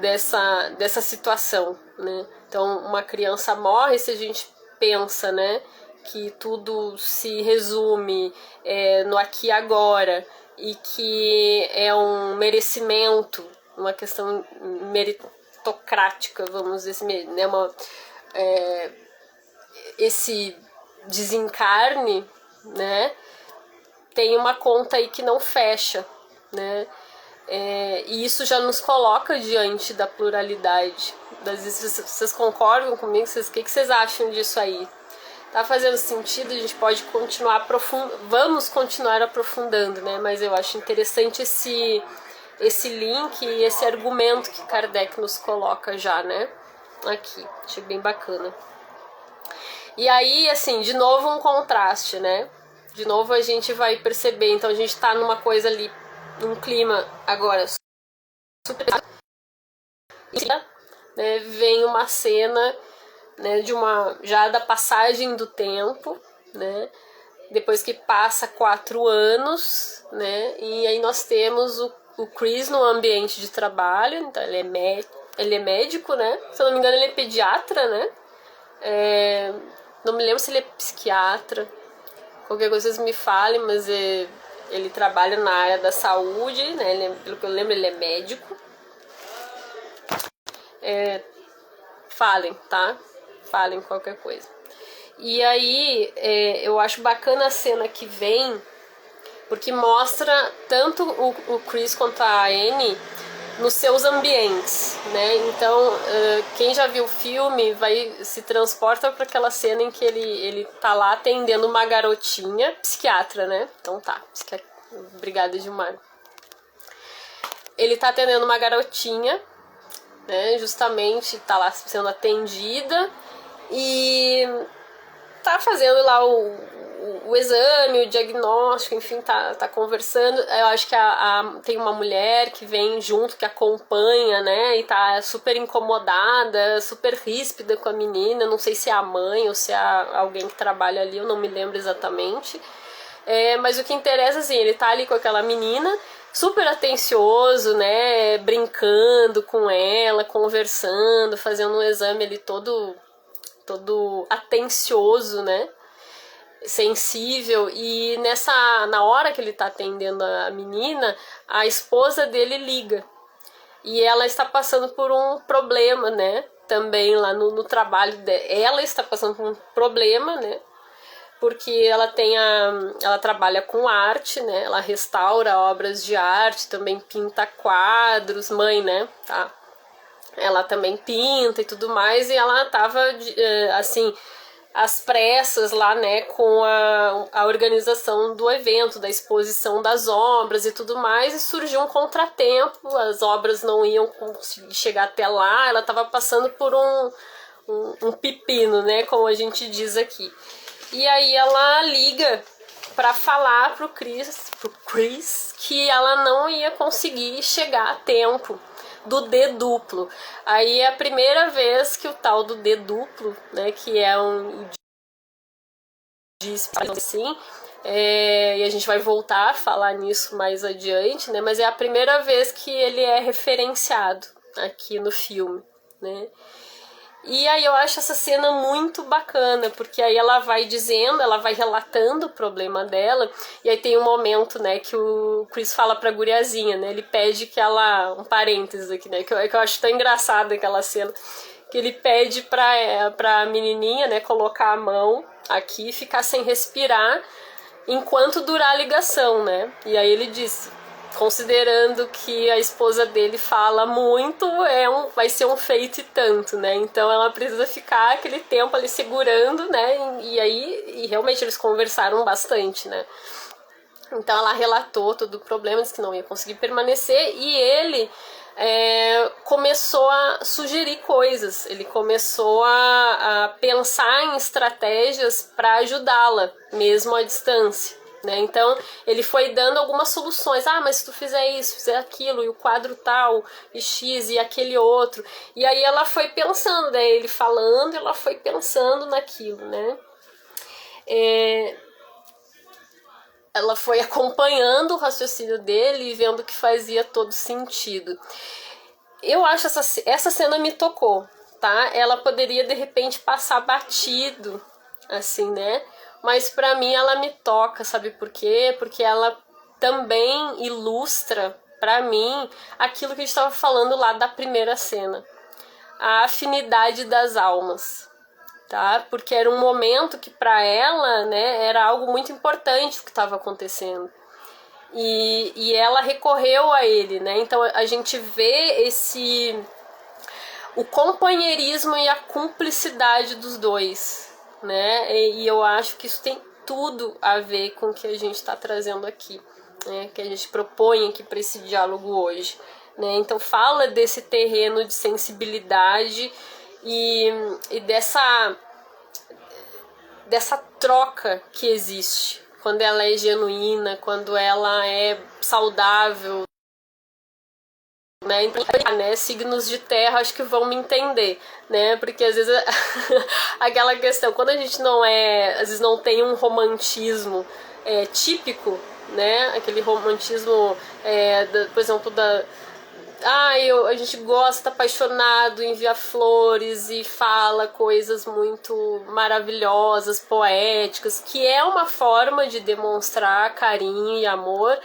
dessa situação, né? Então, uma criança morre, se a gente pensa, né, que tudo se resume no aqui e agora, e que é um merecimento, uma questão meritocrática, vamos dizer assim, né, esse desencarne, né, tem uma conta aí que não fecha, né? E isso já nos coloca diante da pluralidade. Vocês concordam comigo? O que vocês acham disso aí? Tá fazendo sentido? A gente pode continuar vamos continuar aprofundando, né? Mas eu acho interessante esse link e esse argumento que Kardec nos coloca já, né? Aqui, achei bem bacana. E aí, assim, de novo um contraste, né? De novo a gente vai perceber, então a gente tá numa coisa ali, num clima agora super, né, vem uma cena, né, já da passagem do tempo, né, depois que passa 4 anos, né, e aí nós temos o Chris no ambiente de trabalho, então ele é médico, né, se eu não me engano ele é pediatra, né, não me lembro se ele é psiquiatra, qualquer coisa vocês me falem, mas ele trabalha na área da saúde, né? Pelo que eu lembro, ele é médico. Falem, tá? Falem qualquer coisa. E aí, eu acho bacana a cena que vem, porque mostra tanto o Chris quanto a Annie nos seus ambientes, né? Então, quem já viu o filme se transporta para aquela cena em que ele tá lá atendendo uma garotinha, psiquiatra, né? Então tá, obrigada, Gilmar. Ele tá atendendo uma garotinha, né? Justamente tá lá sendo atendida e tá fazendo lá o exame, o diagnóstico, enfim, tá conversando. Eu acho que tem uma mulher que vem junto, que acompanha, né, e tá super incomodada, super ríspida com a menina. Não sei se é a mãe ou se é alguém que trabalha ali, eu não me lembro exatamente. Mas o que interessa, assim, ele tá ali com aquela menina, super atencioso, né, brincando com ela, conversando, fazendo um exame ali todo atencioso, né, sensível. E na hora que ele tá atendendo a menina, a esposa dele liga e ela está passando por um problema, né, também lá no trabalho dela. Ela está passando por um problema, né, porque ela trabalha com arte, né, ela restaura obras de arte, também pinta quadros, mãe, né, tá, ela também pinta e tudo mais, e ela tava assim, às pressas lá, né, com a organização do evento, da exposição das obras e tudo mais, e surgiu um contratempo, as obras não iam conseguir chegar até lá, ela estava passando por um pepino, né, como a gente diz aqui. E aí ela liga para falar pro Chris que ela não ia conseguir chegar a tempo do D duplo. Aí é a primeira vez que o tal do D duplo, né, que é um assim, e a gente vai voltar a falar nisso mais adiante, né, mas é a primeira vez que ele é referenciado aqui no filme, né. E aí eu acho essa cena muito bacana, porque aí ela vai dizendo, ela vai relatando o problema dela, e aí tem um momento, né, que o Chris fala pra guriazinha, né, ele pede que ela, um parênteses aqui, né, que eu acho tão engraçada aquela cena, que ele pede pra menininha, né, colocar a mão aqui e ficar sem respirar enquanto durar a ligação, né, e aí ele diz, considerando que a esposa dele fala muito, vai ser um feito e tanto, né? Então ela precisa ficar aquele tempo ali segurando, né? E realmente eles conversaram bastante, né? Então ela relatou todo o problema, disse que não ia conseguir permanecer, e ele começou a sugerir coisas, ele começou a pensar em estratégias para ajudá-la, mesmo à distância. Né? Então ele foi dando algumas soluções, mas se tu fizer isso, fizer aquilo, e o quadro tal, e X, e aquele outro, e aí ela foi pensando, né? Ele falando, ela foi pensando naquilo, né? Ela foi acompanhando o raciocínio dele e vendo que fazia todo sentido. Eu acho essa cena me tocou, tá? Ela poderia de repente passar batido, assim, né? Mas pra mim ela me toca, sabe por quê? Porque ela também ilustra pra mim aquilo que a gente estava falando lá da primeira cena, a afinidade das almas, tá? Porque era um momento que pra ela, né, era algo muito importante o que estava acontecendo. E ela recorreu a ele, né? Então a gente vê o companheirismo e a cumplicidade dos dois, né? E eu acho que isso tem tudo a ver com o que a gente está trazendo aqui, né? Que a gente propõe aqui para esse diálogo hoje, né? Então fala desse terreno de sensibilidade e dessa troca que existe quando ela é genuína, quando ela é saudável, né? Então, né, signos de terra acho que vão me entender, né? Porque às vezes aquela questão, quando a gente às vezes não tem um romantismo típico, né? Aquele romantismo, por exemplo, a gente gosta, apaixonado, envia flores e fala coisas muito maravilhosas, poéticas, que é uma forma de demonstrar carinho e amor,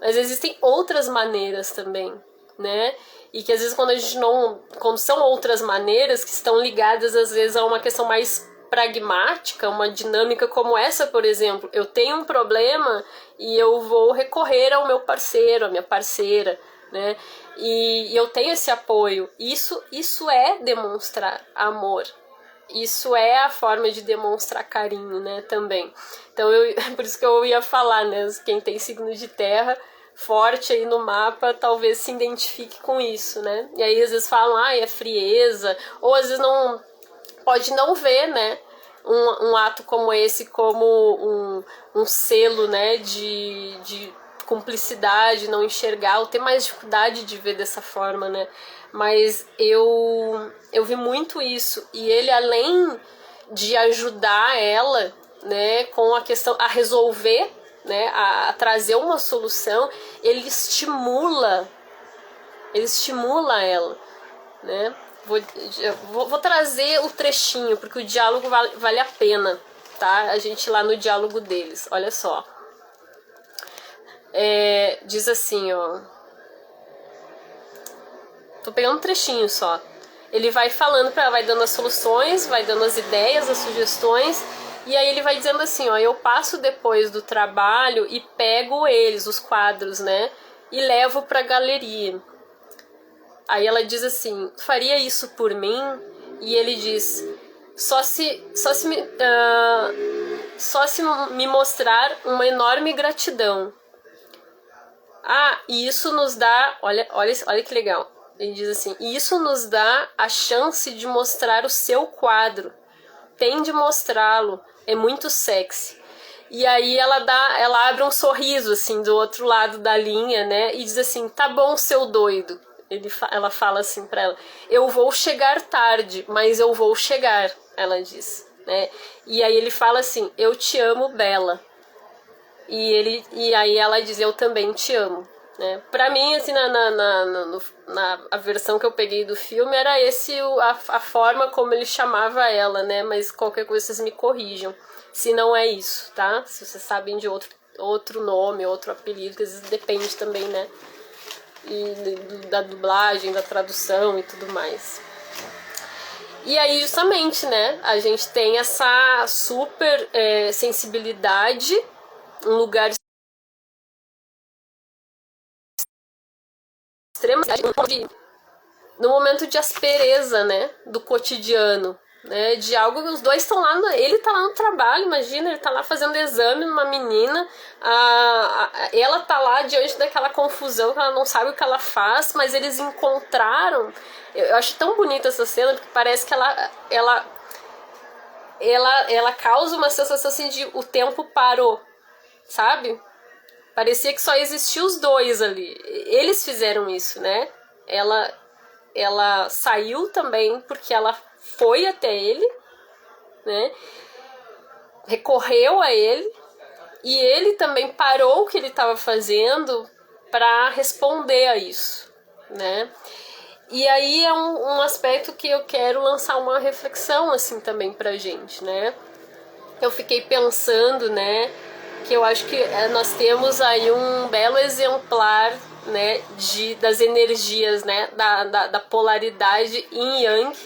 mas existem outras maneiras também, né? E que às vezes quando são outras maneiras que estão ligadas às vezes a uma questão mais pragmática, uma dinâmica como essa, por exemplo, eu tenho um problema e eu vou recorrer ao meu parceiro, à minha parceira, né? E eu tenho esse apoio. Isso é demonstrar amor. Isso é a forma de demonstrar carinho, né? Também. Então, por isso que eu ia falar, né? Quem tem signo de terra forte aí no mapa, talvez se identifique com isso, né? E aí, às vezes falam, é frieza. Ou às vezes pode não ver, né? Um ato como esse como um selo, né? De cumplicidade, não enxergar, ou ter mais dificuldade de ver dessa forma, né? Mas eu vi muito isso, e ele, além de ajudar ela, né, com a questão, a resolver, né, a trazer uma solução, ele estimula ela, né? Vou trazer o trechinho, porque o diálogo vale a pena, tá? A gente ir lá no diálogo deles, olha só. Diz assim, ó. Tô pegando um trechinho só. Ele vai falando pra ela, vai dando as soluções, vai dando as ideias, as sugestões, e aí ele vai dizendo assim, ó, eu passo depois do trabalho e pego os quadros, né, e levo pra galeria. Aí ela diz assim, faria isso por mim? E ele diz, só se me mostrar uma enorme gratidão. E isso nos dá, olha que legal, ele diz assim, e isso nos dá a chance de mostrar o seu quadro, tem de mostrá-lo, é muito sexy. E aí ela abre um sorriso, assim, do outro lado da linha, né? E diz assim, tá bom, seu doido. Ela fala assim pra ela, eu vou chegar tarde, mas eu vou chegar, ela diz, né? E aí ele fala assim, eu te amo, Bela. E aí ela diz, eu também te amo. Né? Pra mim, assim, na a versão que eu peguei do filme, era a forma como ele chamava ela, né? Mas qualquer coisa vocês me corrijam, se não é isso, tá? Se vocês sabem de outro nome, outro apelido, que às vezes depende também, né? Da dublagem, da tradução e tudo mais. E aí, justamente, né? A gente tem essa super sensibilidade, um lugar extremo, no momento de aspereza, né, do cotidiano, né, de algo que os dois estão lá, ele tá lá no trabalho, imagina, ele tá lá fazendo exame numa menina, ela tá lá diante daquela confusão que ela não sabe o que ela faz, mas eles encontraram, eu acho tão bonita essa cena, porque parece que ela causa uma sensação assim de o tempo parou, sabe? Parecia que só existiam os dois ali. Eles fizeram isso, né? Ela saiu também porque ela foi até ele, né? Recorreu a ele. E ele também parou o que ele estava fazendo para responder a isso, né? E aí é um aspecto que eu quero lançar uma reflexão assim também pra gente, né? Eu fiquei pensando, né, que eu acho que nós temos aí um belo exemplar, né, das energias, né, da polaridade yin yang,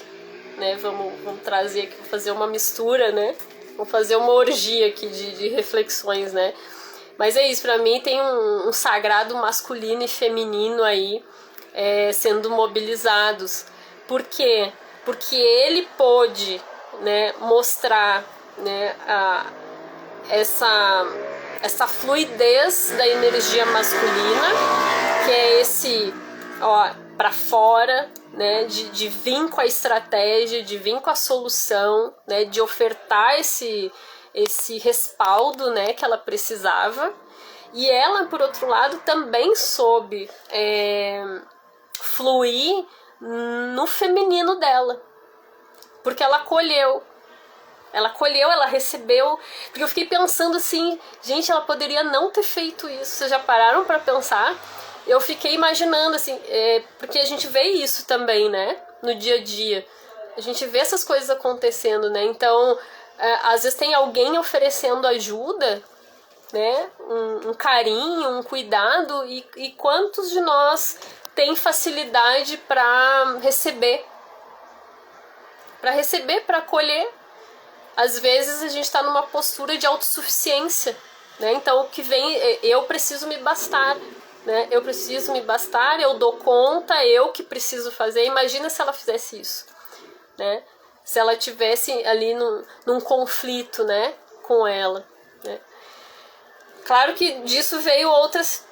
né, vamos trazer aqui, vou fazer uma mistura, né, vou fazer uma orgia aqui de reflexões, né, mas é isso, pra mim tem um sagrado masculino e feminino aí sendo mobilizados. Por quê? Porque ele pôde, né, mostrar, né, essa fluidez da energia masculina, que é esse, ó, para fora, né, de vir com a estratégia, de vir com a solução, né, de ofertar esse respaldo, né, que ela precisava. E ela, por outro lado, também soube fluir no feminino dela, porque ela acolheu, ela recebeu. Porque eu fiquei pensando assim, gente, ela poderia não ter feito isso. Vocês já pararam pra pensar? Eu fiquei imaginando assim, porque a gente vê isso também, né, no dia a dia. A gente vê essas coisas acontecendo, né? Então, às vezes tem alguém oferecendo ajuda, né, um carinho, um cuidado, e quantos de nós tem facilidade para receber, para acolher. Às vezes a gente está numa postura de autossuficiência, né? Então o que vem, eu preciso me bastar, né? Eu preciso me bastar, eu dou conta, eu que preciso fazer. Imagina se ela fizesse isso, né? Se ela tivesse ali num conflito, né, com ela, né? Claro que disso veio outras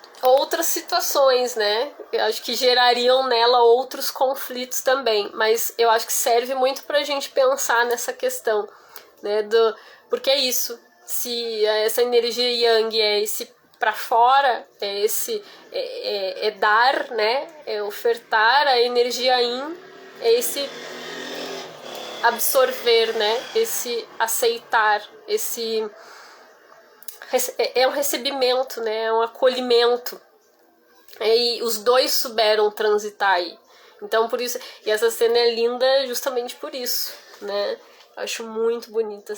situações, né? Eu acho que gerariam nela outros conflitos também, mas eu acho que serve muito pra gente pensar nessa questão, né? Porque é isso, se essa energia yang é esse para fora, é dar, né? É ofertar, a energia yin é esse absorver, né? Esse aceitar, é um recebimento, né? É um acolhimento. E os dois souberam transitar aí. Então, por isso... E essa cena é linda justamente por isso, né? Eu acho muito bonita.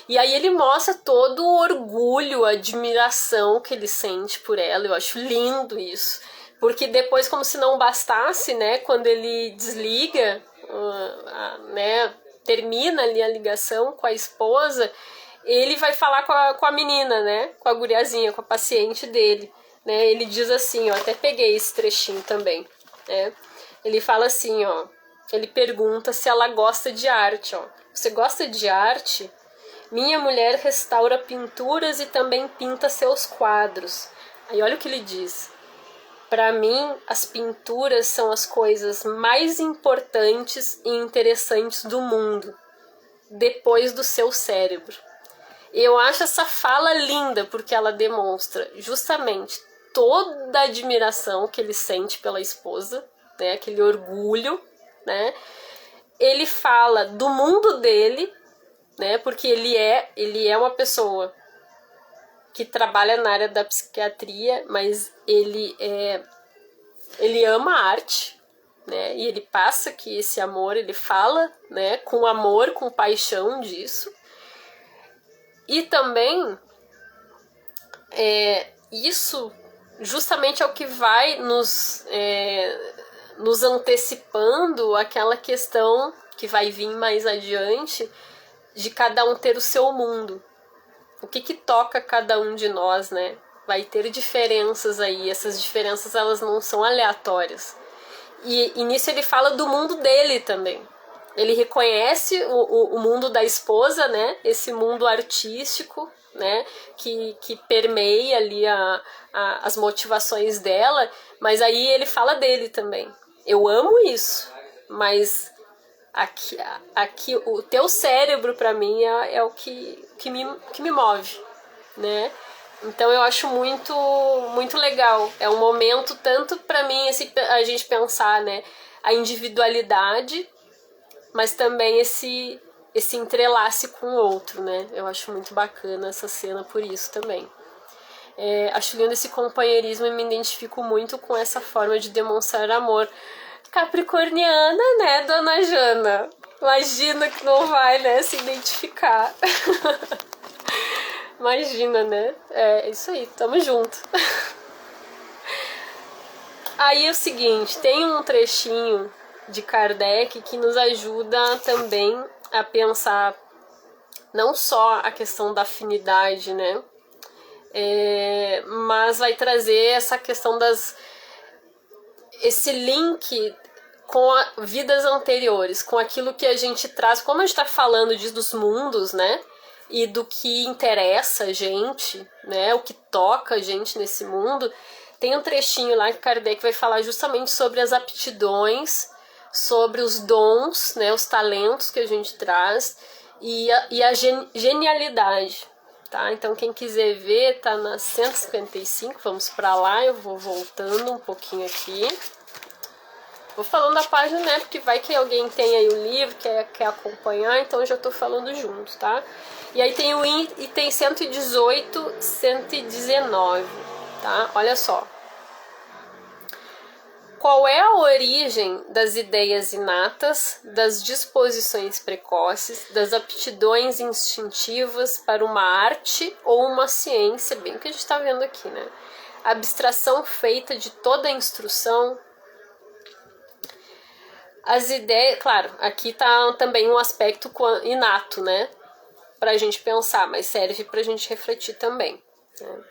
E aí ele mostra todo o orgulho, a admiração que ele sente por ela. Eu acho lindo isso. Porque depois, como se não bastasse, né? Quando ele desliga, né? Termina ali a ligação com a esposa, ele vai falar com a menina, né? Com a guriazinha, com a paciente dele, né? Ele diz assim, ó, até peguei esse trechinho também, né? Ele fala assim, ó, ele pergunta se ela gosta de arte, ó. Você gosta de arte? Minha mulher restaura pinturas e também pinta seus quadros. Aí olha o que ele diz. Para mim, as pinturas são as coisas mais importantes e interessantes do mundo, depois do seu cérebro. Eu acho essa fala linda, porque ela demonstra justamente toda a admiração que ele sente pela esposa, né, aquele orgulho, né? Ele fala do mundo dele, né, porque ele é uma pessoa que trabalha na área da psiquiatria, mas ele ama a arte, né? E ele passa que esse amor, ele fala, né, com amor, com paixão disso. E também isso justamente é o que vai nos antecipando aquela questão que vai vir mais adiante de cada um ter o seu mundo. O que toca cada um de nós, né? Vai ter diferenças aí, essas diferenças elas não são aleatórias. E nisso ele fala do mundo dele também. Ele reconhece o mundo da esposa, né? Esse mundo artístico, né? Que permeia ali as motivações dela, mas aí ele fala dele também. Eu amo isso, mas aqui o teu cérebro para mim é o que me move, né? Então eu acho muito muito legal. É um momento tanto para mim assim, a gente pensar, né, a individualidade, mas também esse entrelace com o outro, né? Eu acho muito bacana essa cena por isso também. Acho lindo esse companheirismo e me identifico muito com essa forma de demonstrar amor. Capricorniana, né, dona Jana? Imagina que não vai, né, se identificar. Imagina, né? É isso aí, tamo junto. Aí é o seguinte, tem um trechinho de Kardec que nos ajuda também a pensar não só a questão da afinidade, né? Mas vai trazer essa questão esse link com vidas anteriores, com aquilo que a gente traz, como a gente está falando dos mundos, né? E do que interessa a gente, né? O que toca a gente nesse mundo. Tem um trechinho lá que Kardec vai falar justamente sobre as aptidões, sobre os dons, né? Os talentos que a gente traz e a genialidade. Tá? Então quem quiser ver tá na 155, vamos para lá, eu vou voltando um pouquinho aqui. Vou falando a página, né, porque vai que alguém tem aí o livro, quer acompanhar, então eu já tô falando junto, tá? E aí tem o item 118, 119, tá? Olha só. Qual é a origem das ideias inatas, das disposições precoces, das aptidões instintivas para uma arte ou uma ciência, bem que a gente está vendo aqui, né? Abstração feita de toda a instrução. As ideias, claro, aqui tá também um aspecto inato, né? Pra gente pensar, mas serve pra gente refletir também, né?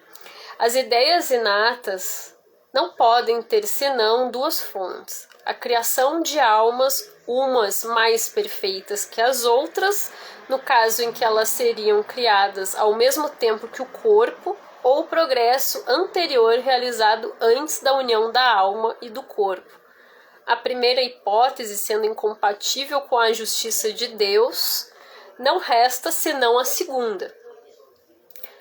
As ideias inatas não podem ter senão duas fontes: a criação de almas, umas mais perfeitas que as outras, no caso em que elas seriam criadas ao mesmo tempo que o corpo, ou o progresso anterior realizado antes da união da alma e do corpo. A primeira hipótese sendo incompatível com a justiça de Deus, não resta senão a segunda.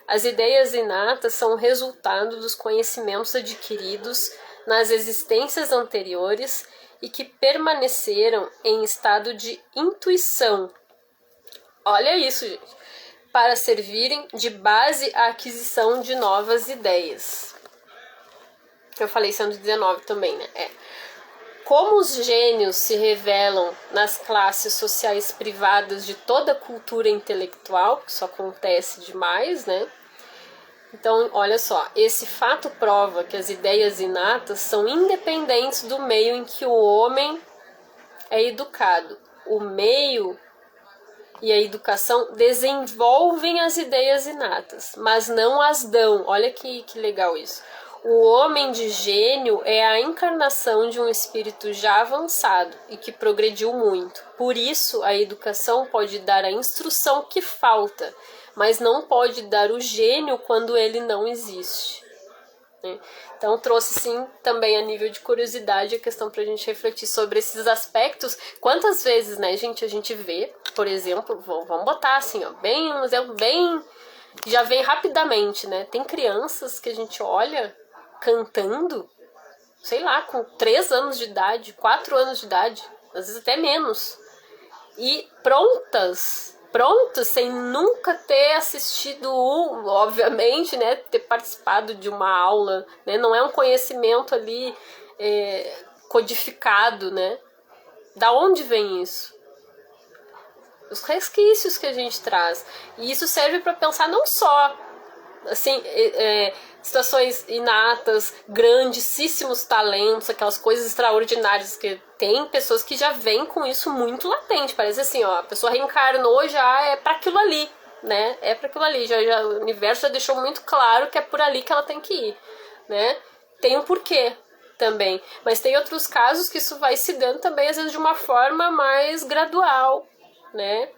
As ideias inatas são o resultado dos conhecimentos adquiridos nas existências anteriores e que permaneceram em estado de intuição. Olha isso, gente. Para servirem de base à aquisição de novas ideias. Eu falei 119 também, né? Como os gênios se revelam nas classes sociais privadas de toda a cultura intelectual, que isso acontece demais, né? Então, olha só, esse fato prova que as ideias inatas são independentes do meio em que o homem é educado. O meio e a educação desenvolvem as ideias inatas, mas não as dão. Olha que legal isso. O homem de gênio é a encarnação de um espírito já avançado e que progrediu muito. Por isso, a educação pode dar a instrução que falta, mas não pode dar o gênio quando ele não existe. Então trouxe sim também a nível de curiosidade a questão para a gente refletir sobre esses aspectos. Quantas vezes, né, gente, a gente vê, por exemplo, vamos botar assim, ó, um exemplo bem já vem rapidamente, né? Tem crianças que a gente olha cantando, sei lá, com 3 anos de idade, 4 anos de idade, às vezes até menos. E prontas, sem nunca ter assistido obviamente, né, ter participado de uma aula, né, não é um conhecimento ali codificado, né? Da onde vem isso? Os resquícios que a gente traz. E isso serve para pensar não só assim, situações inatas, grandíssimos talentos, aquelas coisas extraordinárias, que tem pessoas que já vêm com isso muito latente. Parece assim, ó, a pessoa reencarnou, já é para aquilo ali, né? É para aquilo ali, já o universo já deixou muito claro que é por ali que ela tem que ir, né? Tem um porquê também, mas tem outros casos que isso vai se dando também, às vezes de uma forma mais gradual, né?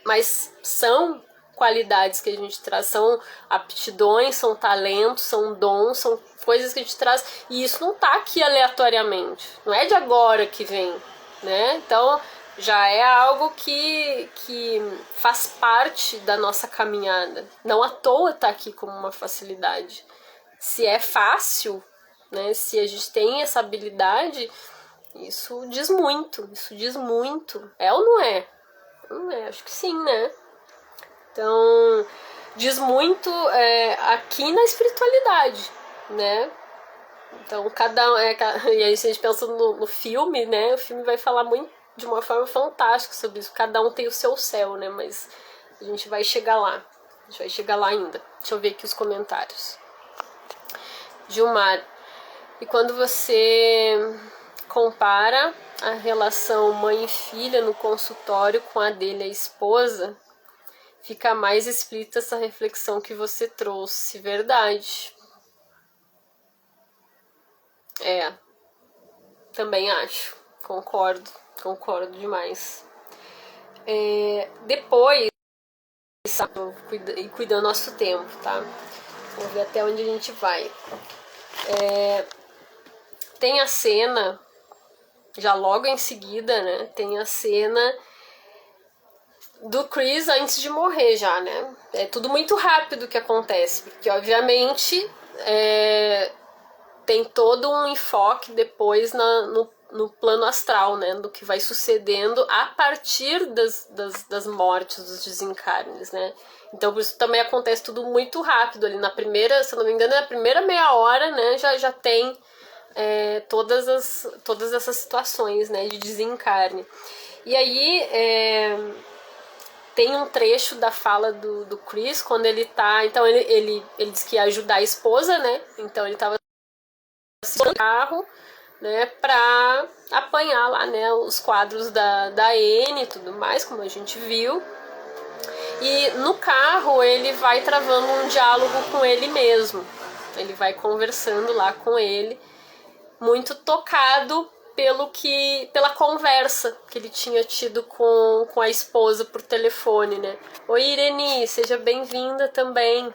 Mas são qualidades que a gente traz, são aptidões, são talentos, são dons, são coisas que a gente traz, e isso não tá aqui aleatoriamente, não é de agora que vem, né? Então já é algo que faz parte da nossa caminhada, não à toa tá aqui como uma facilidade. Se é fácil, né? Se a gente tem essa habilidade, isso diz muito, é ou não é? Acho que sim, né? Então, diz muito aqui na espiritualidade, né? Então, cada um... e aí, se a gente pensa no filme, né? O filme vai falar muito, de uma forma fantástica sobre isso. Cada um tem o seu céu, né? Mas a gente vai chegar lá. A gente vai chegar lá ainda. Deixa eu ver aqui os comentários. Gilmar, e quando você compara a relação mãe e filha no consultório com a dele, a esposa, fica mais explícita essa reflexão que você trouxe. Verdade. Também acho. Concordo demais. Depois, cuidando nosso tempo, tá? Vamos ver até onde a gente vai. Tem a cena, já logo em seguida, né? Tem a cena do Chris antes de morrer já, né? É tudo muito rápido que acontece, porque obviamente tem todo um enfoque depois no plano astral, né? Do que vai sucedendo a partir das mortes, dos desencarnes, né? Então por isso também acontece tudo muito rápido ali na primeira, se eu não me engano, na primeira meia hora, né? Já tem todas essas situações, né? De desencarne. E aí tem um trecho da fala do Chris quando ele tá... Então ele diz que ia ajudar a esposa, né? Então ele tava no carro, né, pra apanhar lá, né, os quadros da Anne e tudo mais, como a gente viu. E no carro ele vai travando um diálogo com ele mesmo. Ele vai conversando lá com ele, muito tocado pela conversa que ele tinha tido com a esposa por telefone, né? Oi, Irene, seja bem-vinda também.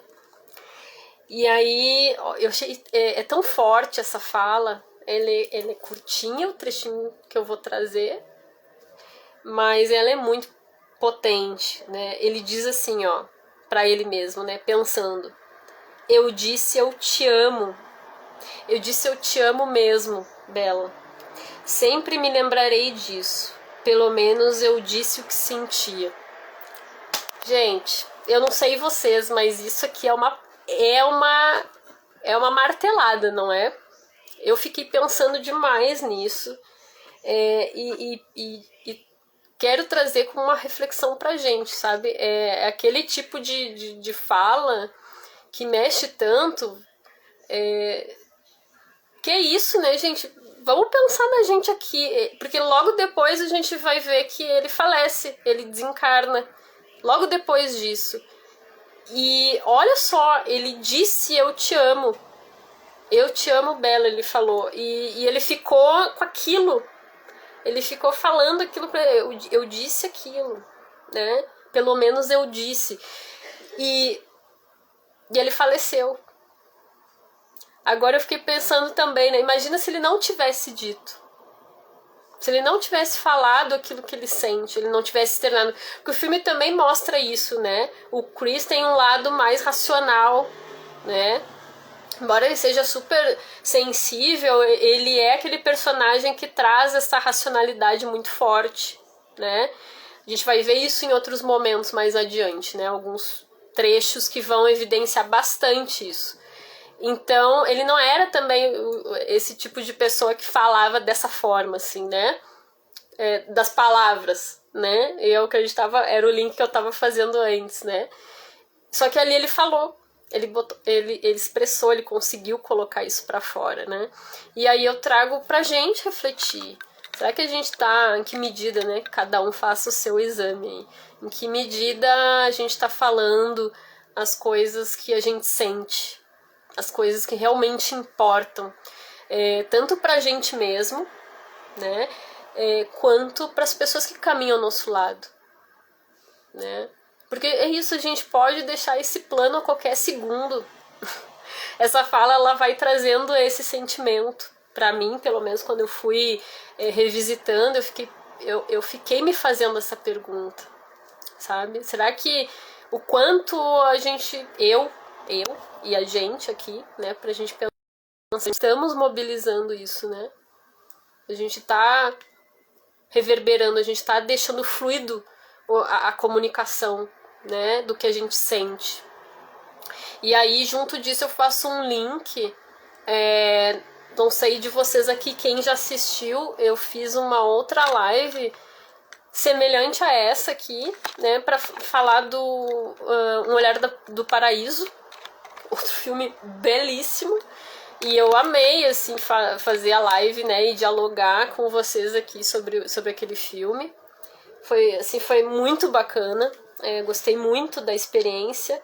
E aí, eu achei tão forte essa fala. Ele é curtinho, o trechinho que eu vou trazer, mas ela é muito potente, né? Ele diz assim, ó, pra ele mesmo, né? Pensando: eu disse eu te amo. Eu disse eu te amo mesmo, Bela. Sempre me lembrarei disso. Pelo menos eu disse o que sentia. Gente, eu não sei vocês, mas isso aqui é uma martelada, não é? Eu fiquei pensando demais nisso e quero trazer como uma reflexão pra gente, sabe? É aquele tipo de fala que mexe tanto. Que é isso, né, gente? Vamos pensar na gente aqui, porque logo depois a gente vai ver que ele falece, ele desencarna. Logo depois disso. E olha só, ele disse eu te amo. Eu te amo, Bela, ele falou. E ele ficou com aquilo. Ele ficou falando aquilo pra eu disse aquilo, né? Pelo menos eu disse. E ele faleceu. Agora eu fiquei pensando também, né? Imagina se ele não tivesse dito. Se ele não tivesse falado aquilo que ele sente, ele não tivesse externado. Porque o filme também mostra isso, né? O Chris tem um lado mais racional, né? Embora ele seja super sensível, ele é aquele personagem que traz essa racionalidade muito forte, né? A gente vai ver isso em outros momentos mais adiante, né? Alguns trechos que vão evidenciar bastante isso. Então, ele não era também esse tipo de pessoa que falava dessa forma, assim, né? Das palavras, né? Eu acreditava, era o link que eu tava fazendo antes, né? Só que ali ele falou, ele expressou, ele conseguiu colocar isso pra fora, né? E aí eu trago pra gente refletir. Será que a gente tá, em que medida, né? Cada um faça o seu exame aí. Em que medida a gente tá falando as coisas que a gente sente, as coisas que realmente importam, tanto pra gente mesmo, né? Quanto para as pessoas que caminham ao nosso lado, né? Porque é isso, a gente pode deixar esse plano a qualquer segundo. Essa fala, ela vai trazendo esse sentimento. Pra mim, pelo menos, quando eu fui revisitando, eu fiquei me fazendo essa pergunta, sabe? Será que o quanto a gente, eu e a gente aqui, né, pra gente pensar, estamos mobilizando isso, né? A gente tá reverberando, a gente tá deixando fluido a comunicação, né, do que a gente sente. E aí, junto disso, eu faço um link. Não sei de vocês aqui, quem já assistiu, eu fiz uma outra live semelhante a essa aqui, né, para falar do Um Olhar do Paraíso, outro filme belíssimo. E eu amei, assim, fazer a live, né, e dialogar com vocês aqui sobre aquele filme. Foi muito bacana, gostei muito da experiência,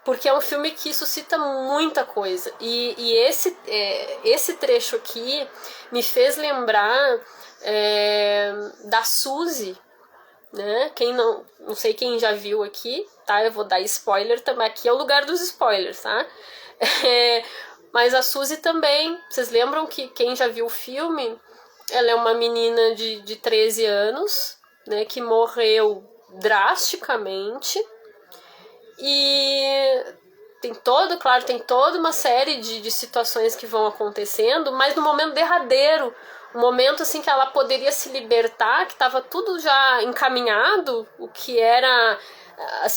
porque é um filme que suscita muita coisa. E esse trecho aqui me fez lembrar da Suzy, né? Quem não sei quem já viu aqui, tá? Eu vou dar spoiler também. Aqui é o lugar dos spoilers, tá? Mas a Suzy também, vocês lembram que quem já viu o filme, ela é uma menina de 13 anos, né, que morreu drasticamente, e tem toda uma série de situações que vão acontecendo, mas no momento derradeiro, o momento assim que ela poderia se libertar, que estava tudo já encaminhado, o que era as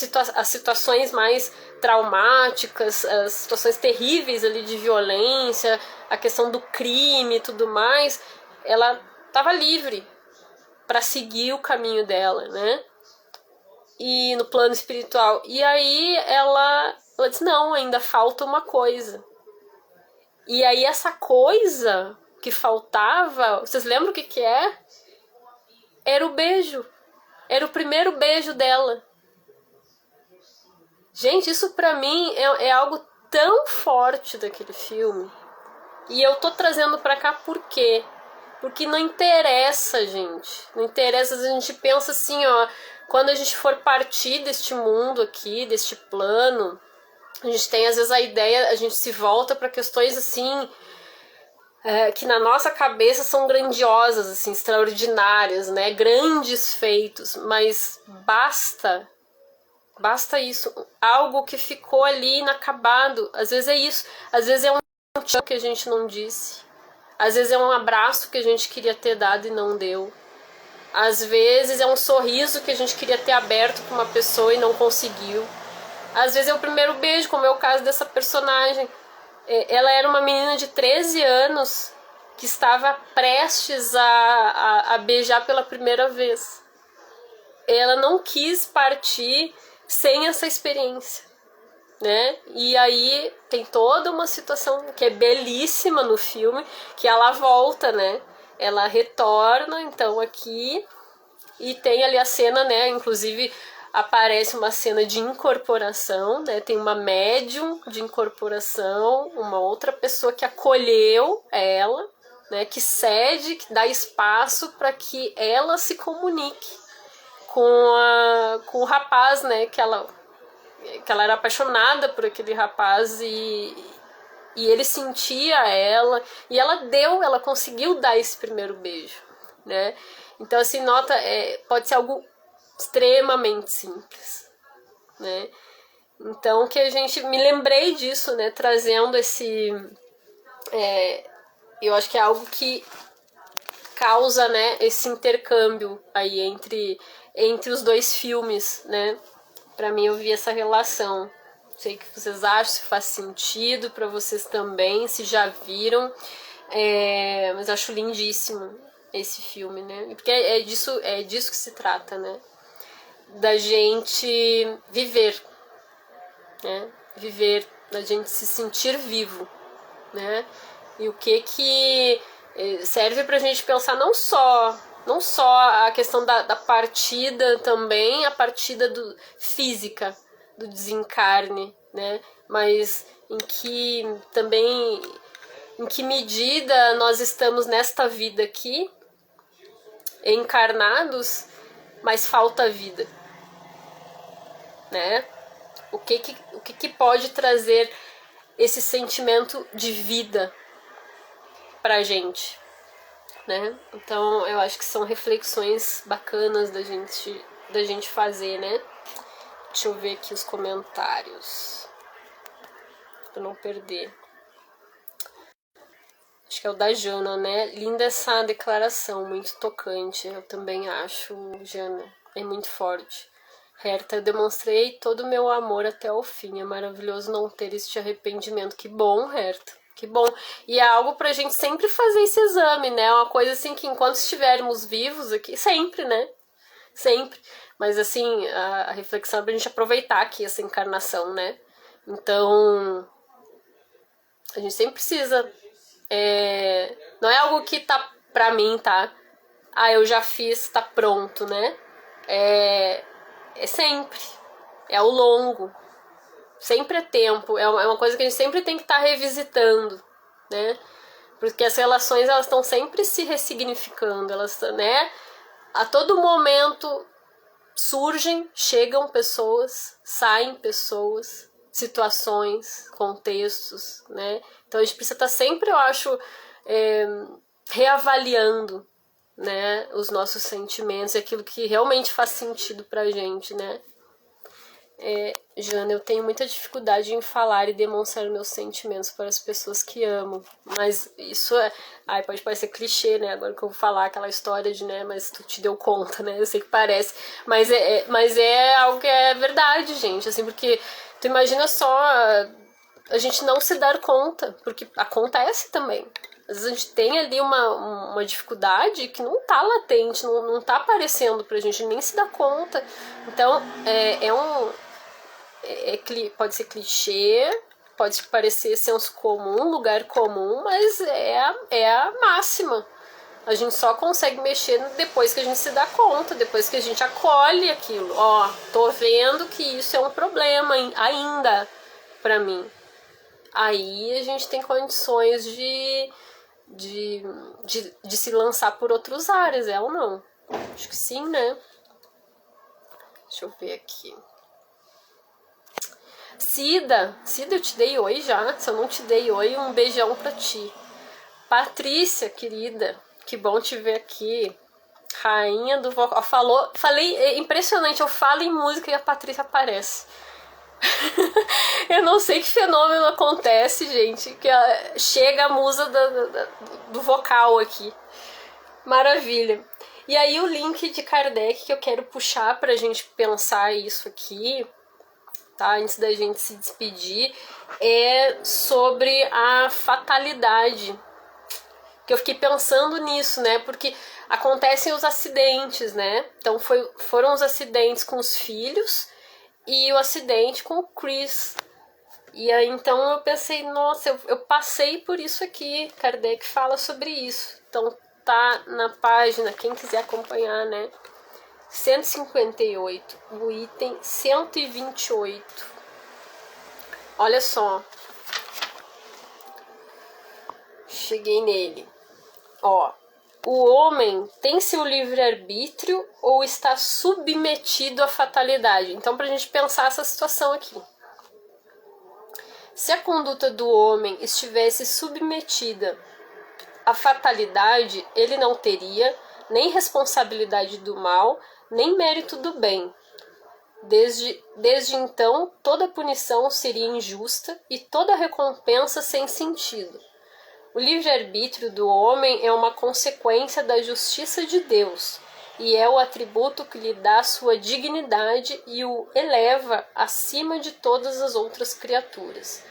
situações mais traumáticas, as situações terríveis ali de violência, a questão do crime e tudo mais, ela estava livre para seguir o caminho dela, né? E no plano espiritual. E aí ela disse, não, ainda falta uma coisa. E aí essa coisa que faltava, vocês lembram o que é? Era o beijo. Era o primeiro beijo dela. Gente, isso pra mim é algo tão forte daquele filme. E eu tô trazendo pra cá por quê? Porque não interessa, gente. Não interessa, a gente pensa assim, ó, quando a gente for partir deste mundo aqui, deste plano, a gente tem às vezes a ideia, a gente se volta para questões assim, que na nossa cabeça são grandiosas, assim, extraordinárias, né? Grandes feitos, mas basta isso, algo que ficou ali inacabado. Às vezes é isso, às vezes é um tchau que a gente não disse. Às vezes é um abraço que a gente queria ter dado e não deu. Às vezes é um sorriso que a gente queria ter aberto para uma pessoa e não conseguiu. Às vezes é o primeiro beijo, como é o caso dessa personagem. Ela era uma menina de 13 anos que estava prestes a beijar pela primeira vez. Ela não quis partir sem essa experiência, né? E aí tem toda uma situação que é belíssima no filme, que ela volta, né? Ela retorna, então, aqui, e tem ali a cena, né? Inclusive aparece uma cena de incorporação, né? Tem uma médium de incorporação, uma outra pessoa que acolheu ela, né? Que cede, que dá espaço para que ela se comunique com o rapaz, né? Que ela era apaixonada por aquele rapaz e ele sentia ela, e ela conseguiu dar esse primeiro beijo, né? Então, assim, nota, pode ser algo extremamente simples, né? Então, que a gente, me lembrei disso, né, trazendo esse, eu acho que é algo que causa, né, esse intercâmbio aí entre os dois filmes, né? Pra mim, eu vi essa relação. Sei que vocês acham, se faz sentido pra vocês também, se já viram. Mas acho lindíssimo esse filme, né? Porque é disso que se trata, né? Da gente viver, né? Viver, da gente se sentir vivo, né? E o que serve pra gente pensar não só a questão da partida também, a partida física, do desencarne, né? Mas em que medida nós estamos nesta vida aqui, encarnados, mas falta vida, né? O que pode trazer esse sentimento de vida pra gente, né? Então eu acho que são reflexões bacanas da gente fazer, né? Deixa eu ver aqui os comentários pra não perder. Acho que é o da Jana, né? Linda essa declaração, muito tocante. Eu também acho, Jana. É muito forte. Herta, eu demonstrei todo o meu amor até o fim. É maravilhoso não ter este arrependimento. Que bom, Herta. Que bom. E é algo pra gente sempre fazer esse exame, né? É uma coisa assim que enquanto estivermos vivos aqui, sempre, né? Sempre. Mas assim, a reflexão é pra gente aproveitar aqui essa encarnação, né? Então, a gente sempre precisa... não é algo que tá pra mim, tá? Eu já fiz, tá pronto, né? É sempre. É ao longo. Sempre é tempo. É uma coisa que a gente sempre tem que estar revisitando, né? Porque as relações, elas estão sempre se ressignificando. Elas, né? A todo momento chegam pessoas, saem pessoas, situações, contextos, né? Então a gente precisa estar sempre, eu acho, reavaliando, né, os nossos sentimentos, aquilo que realmente faz sentido pra gente, né? Jana, eu tenho muita dificuldade em falar e demonstrar meus sentimentos para as pessoas que amo, mas isso pode parecer clichê, né, agora que eu vou falar aquela história de, né, mas tu te deu conta, né, eu sei que parece, mas é algo que é verdade, gente, assim, porque tu imagina só a gente não se dar conta, porque acontece também. Às vezes a gente tem ali uma dificuldade que não tá latente, não tá aparecendo pra gente, nem se dá conta. Então, pode ser clichê, pode parecer senso comum, lugar comum, mas é a máxima. A gente só consegue mexer depois que a gente se dá conta, depois que a gente acolhe aquilo. Tô vendo que isso é um problema ainda pra mim. Aí a gente tem condições de se lançar por outros áreas, ou não? Acho que sim, né? Deixa eu ver aqui. Cida, eu te dei oi já. Se eu não te dei oi, um beijão pra ti. Patrícia, querida, que bom te ver aqui. Rainha do vocal. Falei, é impressionante, eu falo em música e a Patrícia aparece. Eu não sei que fenômeno acontece, gente, que chega a musa do vocal aqui. Maravilha. E aí o link de Kardec que eu quero puxar pra gente pensar isso aqui, tá? Antes da gente se despedir, é sobre a fatalidade. Que eu fiquei pensando nisso, né? Porque acontecem os acidentes, né? Então foram os acidentes com os filhos e o acidente com o Chris. E aí então eu pensei, nossa, eu passei por isso aqui. Kardec fala sobre isso. Então tá na página, quem quiser acompanhar, né? 158, no item 128. Olha só. Cheguei nele. O homem tem seu livre-arbítrio ou está submetido à fatalidade? Então, pra gente pensar essa situação aqui. Se a conduta do homem estivesse submetida à fatalidade, ele não teria nem responsabilidade do mal, nem mérito do bem. Desde então, toda punição seria injusta e toda recompensa sem sentido. O livre-arbítrio do homem é uma consequência da justiça de Deus e é o atributo que lhe dá sua dignidade e o eleva acima de todas as outras criaturas.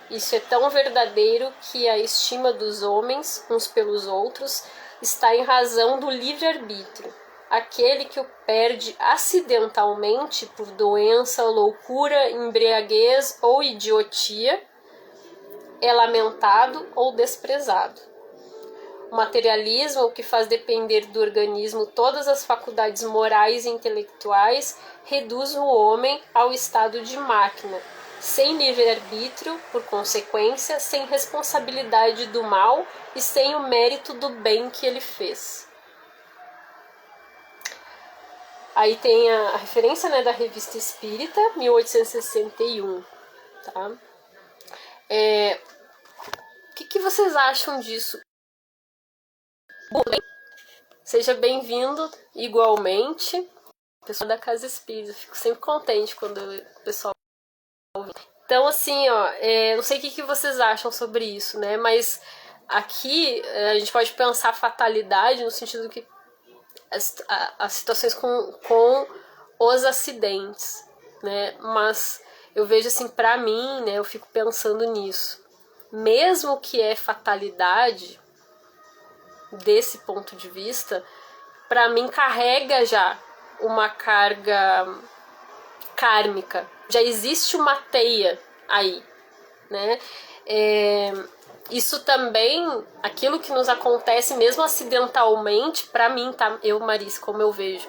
Isso é tão verdadeiro que a estima dos homens, uns pelos outros, está em razão do livre-arbítrio. Aquele que o perde acidentalmente por doença, loucura, embriaguez ou idiotia é lamentado ou desprezado. O materialismo, que faz depender do organismo todas as faculdades morais e intelectuais, reduz o homem ao estado de máquina, sem livre-arbítrio, por consequência, sem responsabilidade do mal e sem o mérito do bem que ele fez. Aí tem a referência, né, da Revista Espírita, 1861. Tá? O que vocês acham disso? Seja bem-vindo igualmente, pessoal da Casa Espírita. Fico sempre contente quando o pessoal ouve. Então, assim, ó, não sei o que vocês acham sobre isso, né? Mas aqui a gente pode pensar fatalidade no sentido que as situações com os acidentes, né? Mas eu vejo assim, pra mim, né? Eu fico pensando nisso. Mesmo que é fatalidade, desse ponto de vista, pra mim carrega já uma carga kármica. Já existe uma teia aí, né? Isso também, aquilo que nos acontece mesmo acidentalmente, pra mim, tá? Eu, Marisa, como eu vejo,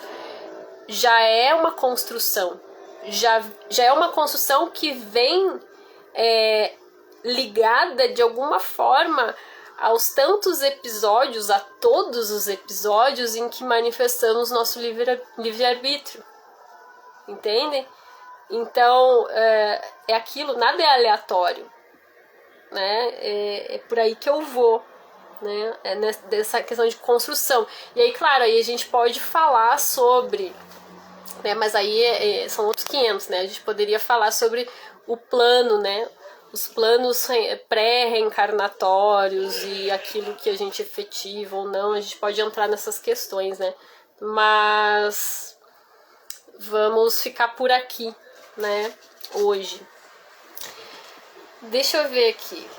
já é uma construção. Já é uma construção que vem ligada de alguma forma aos tantos episódios, a todos os episódios em que manifestamos nosso livre-arbítrio. Entendem? Então, é aquilo, nada é aleatório. Né? É por aí que eu vou, né? Dessa questão de construção. E aí, claro, aí a gente pode falar sobre, né? Mas aí são outros 500, né? A gente poderia falar sobre o plano, né? Os planos pré-reencarnatórios e aquilo que a gente efetiva ou não. A gente pode entrar nessas questões, né? Mas vamos ficar por aqui, né? Hoje. Deixa eu ver aqui.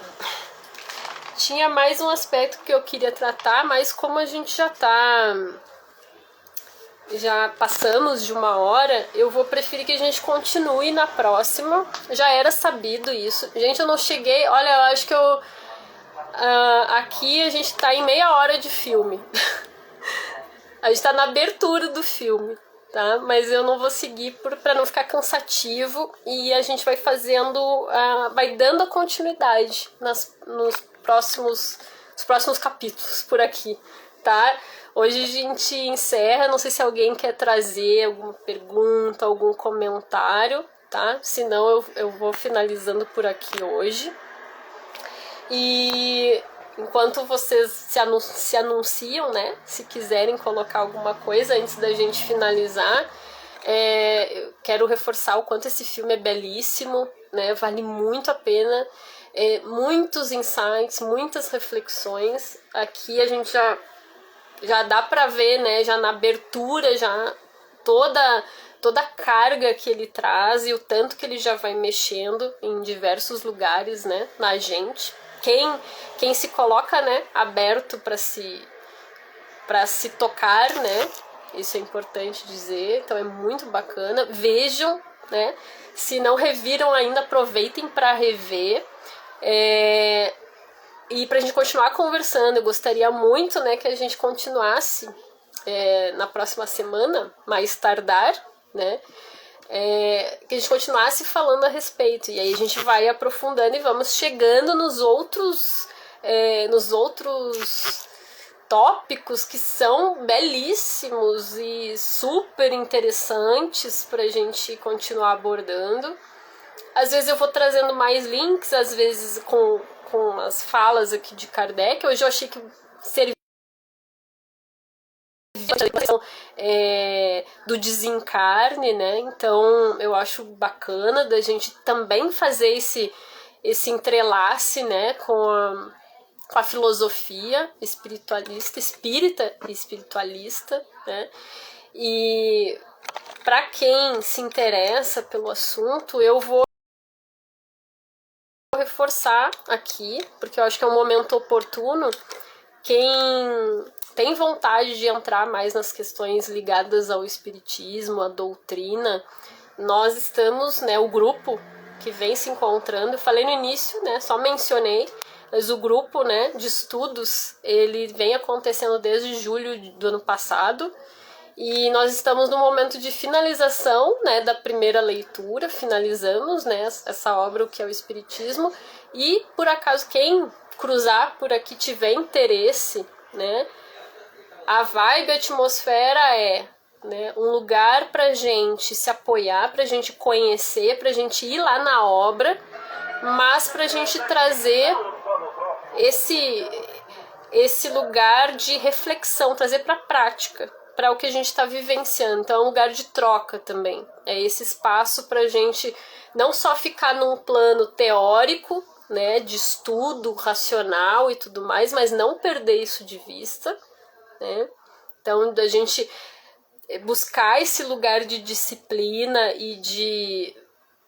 Tinha mais um aspecto que eu queria tratar, mas como a gente já passamos de 1 hora, eu vou preferir que a gente continue na próxima. Já era sabido isso. Gente, eu não cheguei... Olha, eu acho que aqui a gente tá em meia hora de filme. A gente tá na abertura do filme. Tá? Mas eu não vou seguir para não ficar cansativo e a gente vai fazendo, vai dando a continuidade nos próximos capítulos por aqui, tá? Hoje a gente encerra, não sei se alguém quer trazer alguma pergunta, algum comentário, tá? Senão eu vou finalizando por aqui hoje. E enquanto vocês se anunciam, né? Se quiserem colocar alguma coisa antes da gente finalizar, eu quero reforçar o quanto esse filme é belíssimo, né? Vale muito a pena. Muitos insights, muitas reflexões. Aqui a gente já dá pra ver, né? Já na abertura, já toda a carga que ele traz e o tanto que ele já vai mexendo em diversos lugares, né? Na gente. Quem se coloca, né, aberto para se tocar, né? Isso é importante dizer, então é muito bacana. Vejam, né? Se não reviram ainda, aproveitem para rever. E para a gente continuar conversando, eu gostaria muito, né, que a gente continuasse na próxima semana, mais tardar, né? Que a gente continuasse falando a respeito, e aí a gente vai aprofundando e vamos chegando nos outros tópicos que são belíssimos e super interessantes para a gente continuar abordando. Às vezes eu vou trazendo mais links, às vezes com as falas aqui de Kardec. Hoje eu achei que serviu do desencarne, né? Então eu acho bacana da gente também fazer esse entrelace, né, com a filosofia espiritualista, espírita e espiritualista, né? E para quem se interessa pelo assunto, eu vou reforçar aqui, porque eu acho que é um momento oportuno. Quem tem vontade de entrar mais nas questões ligadas ao espiritismo, à doutrina, nós estamos, né, o grupo que vem se encontrando, eu falei no início, né, só mencionei, mas o grupo, né, de estudos, ele vem acontecendo desde julho do ano passado, e nós estamos no momento de finalização, né, da primeira leitura, finalizamos, né, essa obra, o que é o Espiritismo, e por acaso quem cruzar por aqui tiver interesse, né, a vibe, a atmosfera é, né, um lugar pra gente se apoiar, pra gente conhecer, pra gente ir lá na obra, mas pra gente trazer esse lugar de reflexão, trazer pra prática, para o que a gente está vivenciando. Então é um lugar de troca também. É esse espaço para a gente não só ficar num plano teórico, né, de estudo racional e tudo mais, mas não perder isso de vista, né? Então da gente buscar esse lugar de disciplina e de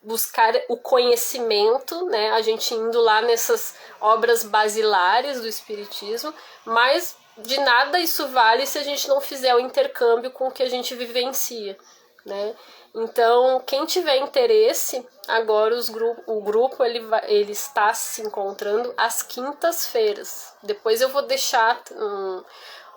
buscar o conhecimento, né? A gente indo lá nessas obras basilares do Espiritismo, mas de nada isso vale se a gente não fizer o intercâmbio com o que a gente vivencia, né? Então, quem tiver interesse, agora o grupo ele está se encontrando às quintas-feiras. Depois eu vou deixar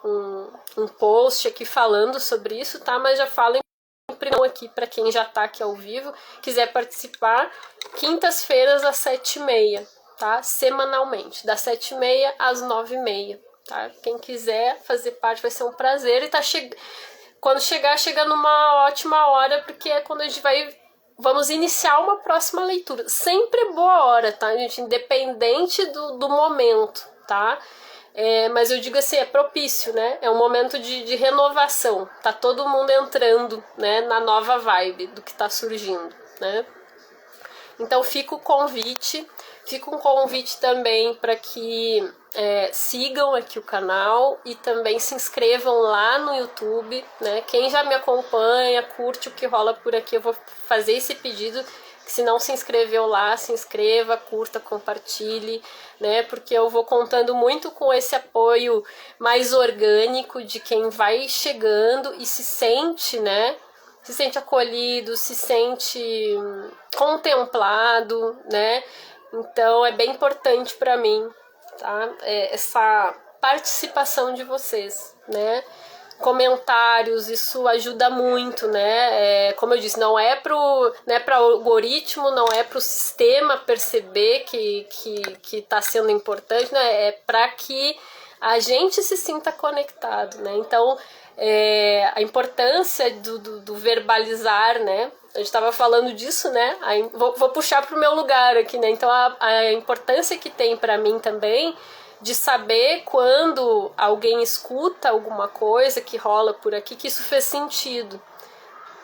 um post aqui falando sobre isso, tá? Mas já falo em primeiro aqui para quem já está aqui ao vivo, quiser participar, quintas-feiras às 7h30, tá? Semanalmente, das 7h30 às 9h30. Tá? Quem quiser fazer parte vai ser um prazer. E quando chega numa ótima hora, porque é quando a gente vamos iniciar uma próxima leitura. Sempre é boa hora, tá, gente? Independente do momento, tá? Mas eu digo assim, é propício, né? É um momento de renovação. Tá todo mundo entrando, né, na nova vibe do que tá surgindo, né? Então fica o convite. Fica um convite também para que sigam aqui o canal e também se inscrevam lá no YouTube, né? Quem já me acompanha, curte o que rola por aqui, eu vou fazer esse pedido. Se não se inscreveu lá, se inscreva, curta, compartilhe, né? Porque eu vou contando muito com esse apoio mais orgânico de quem vai chegando e se sente, né? Se sente acolhido, se sente contemplado, né? Então é bem importante para mim, tá? Essa participação de vocês, né? Comentários, isso ajuda muito, né? Como eu disse, não é para o algoritmo, não é para o sistema perceber que tá sendo importante, né? É para que a gente se sinta conectado, né? Então, a importância do verbalizar, né? A gente estava falando disso, né? Vou puxar para o meu lugar aqui, né? Então, a importância que tem para mim também de saber quando alguém escuta alguma coisa que rola por aqui, que isso fez sentido.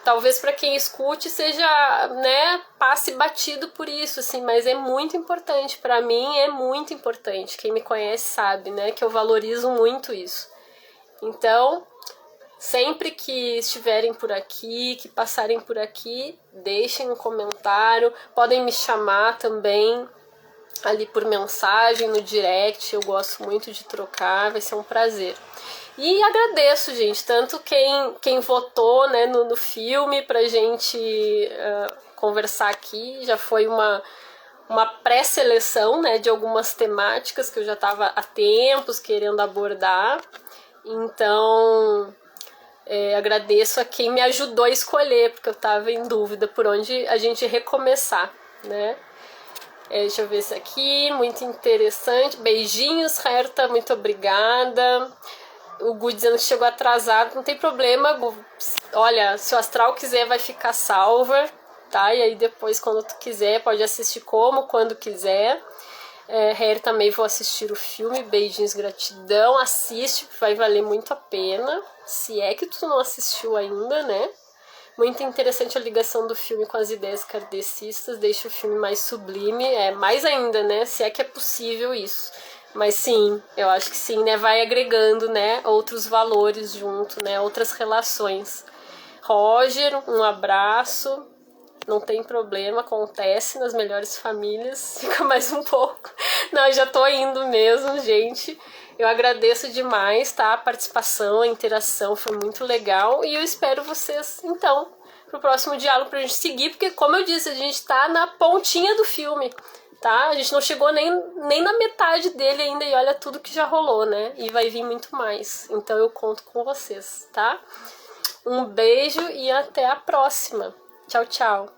Talvez para quem escute seja, né, passe batido por isso, assim, mas é muito importante. Para mim é muito importante. Quem me conhece sabe, né, que eu valorizo muito isso. Então, sempre que estiverem por aqui, que passarem por aqui, deixem um comentário, podem me chamar também ali por mensagem, no direct, eu gosto muito de trocar, vai ser um prazer. E agradeço, gente, tanto quem votou, né, no filme pra gente conversar aqui, já foi uma pré-seleção, né, de algumas temáticas que eu já estava há tempos querendo abordar, então agradeço a quem me ajudou a escolher, porque eu estava em dúvida por onde a gente recomeçar, né. Deixa eu ver esse aqui, muito interessante. Beijinhos, Herta, muito obrigada. O Gu dizendo que chegou atrasado, não tem problema, Gu. Olha, se o astral quiser, vai ficar salva, tá? E aí depois, quando tu quiser, pode assistir quando quiser. Hair também vou assistir o filme, Beijinhos, Gratidão, assiste, vai valer muito a pena, se é que tu não assistiu ainda, né? Muito interessante a ligação do filme com as ideias kardecistas, deixa o filme mais sublime, mais ainda, né? Se é que é possível isso. Mas sim, eu acho que sim, né? Vai agregando, né? Outros valores junto, né? Outras relações. Roger, um abraço. Não tem problema, acontece nas melhores famílias. Fica mais um pouco. Não, eu já tô indo mesmo, gente. Eu agradeço demais, tá? A participação, a interação foi muito legal. E eu espero vocês, então, pro próximo diálogo pra gente seguir. Porque, como eu disse, a gente tá na pontinha do filme, tá? A gente não chegou nem na metade dele ainda. E olha tudo que já rolou, né? E vai vir muito mais. Então eu conto com vocês, tá? Um beijo e até a próxima. Tchau, tchau.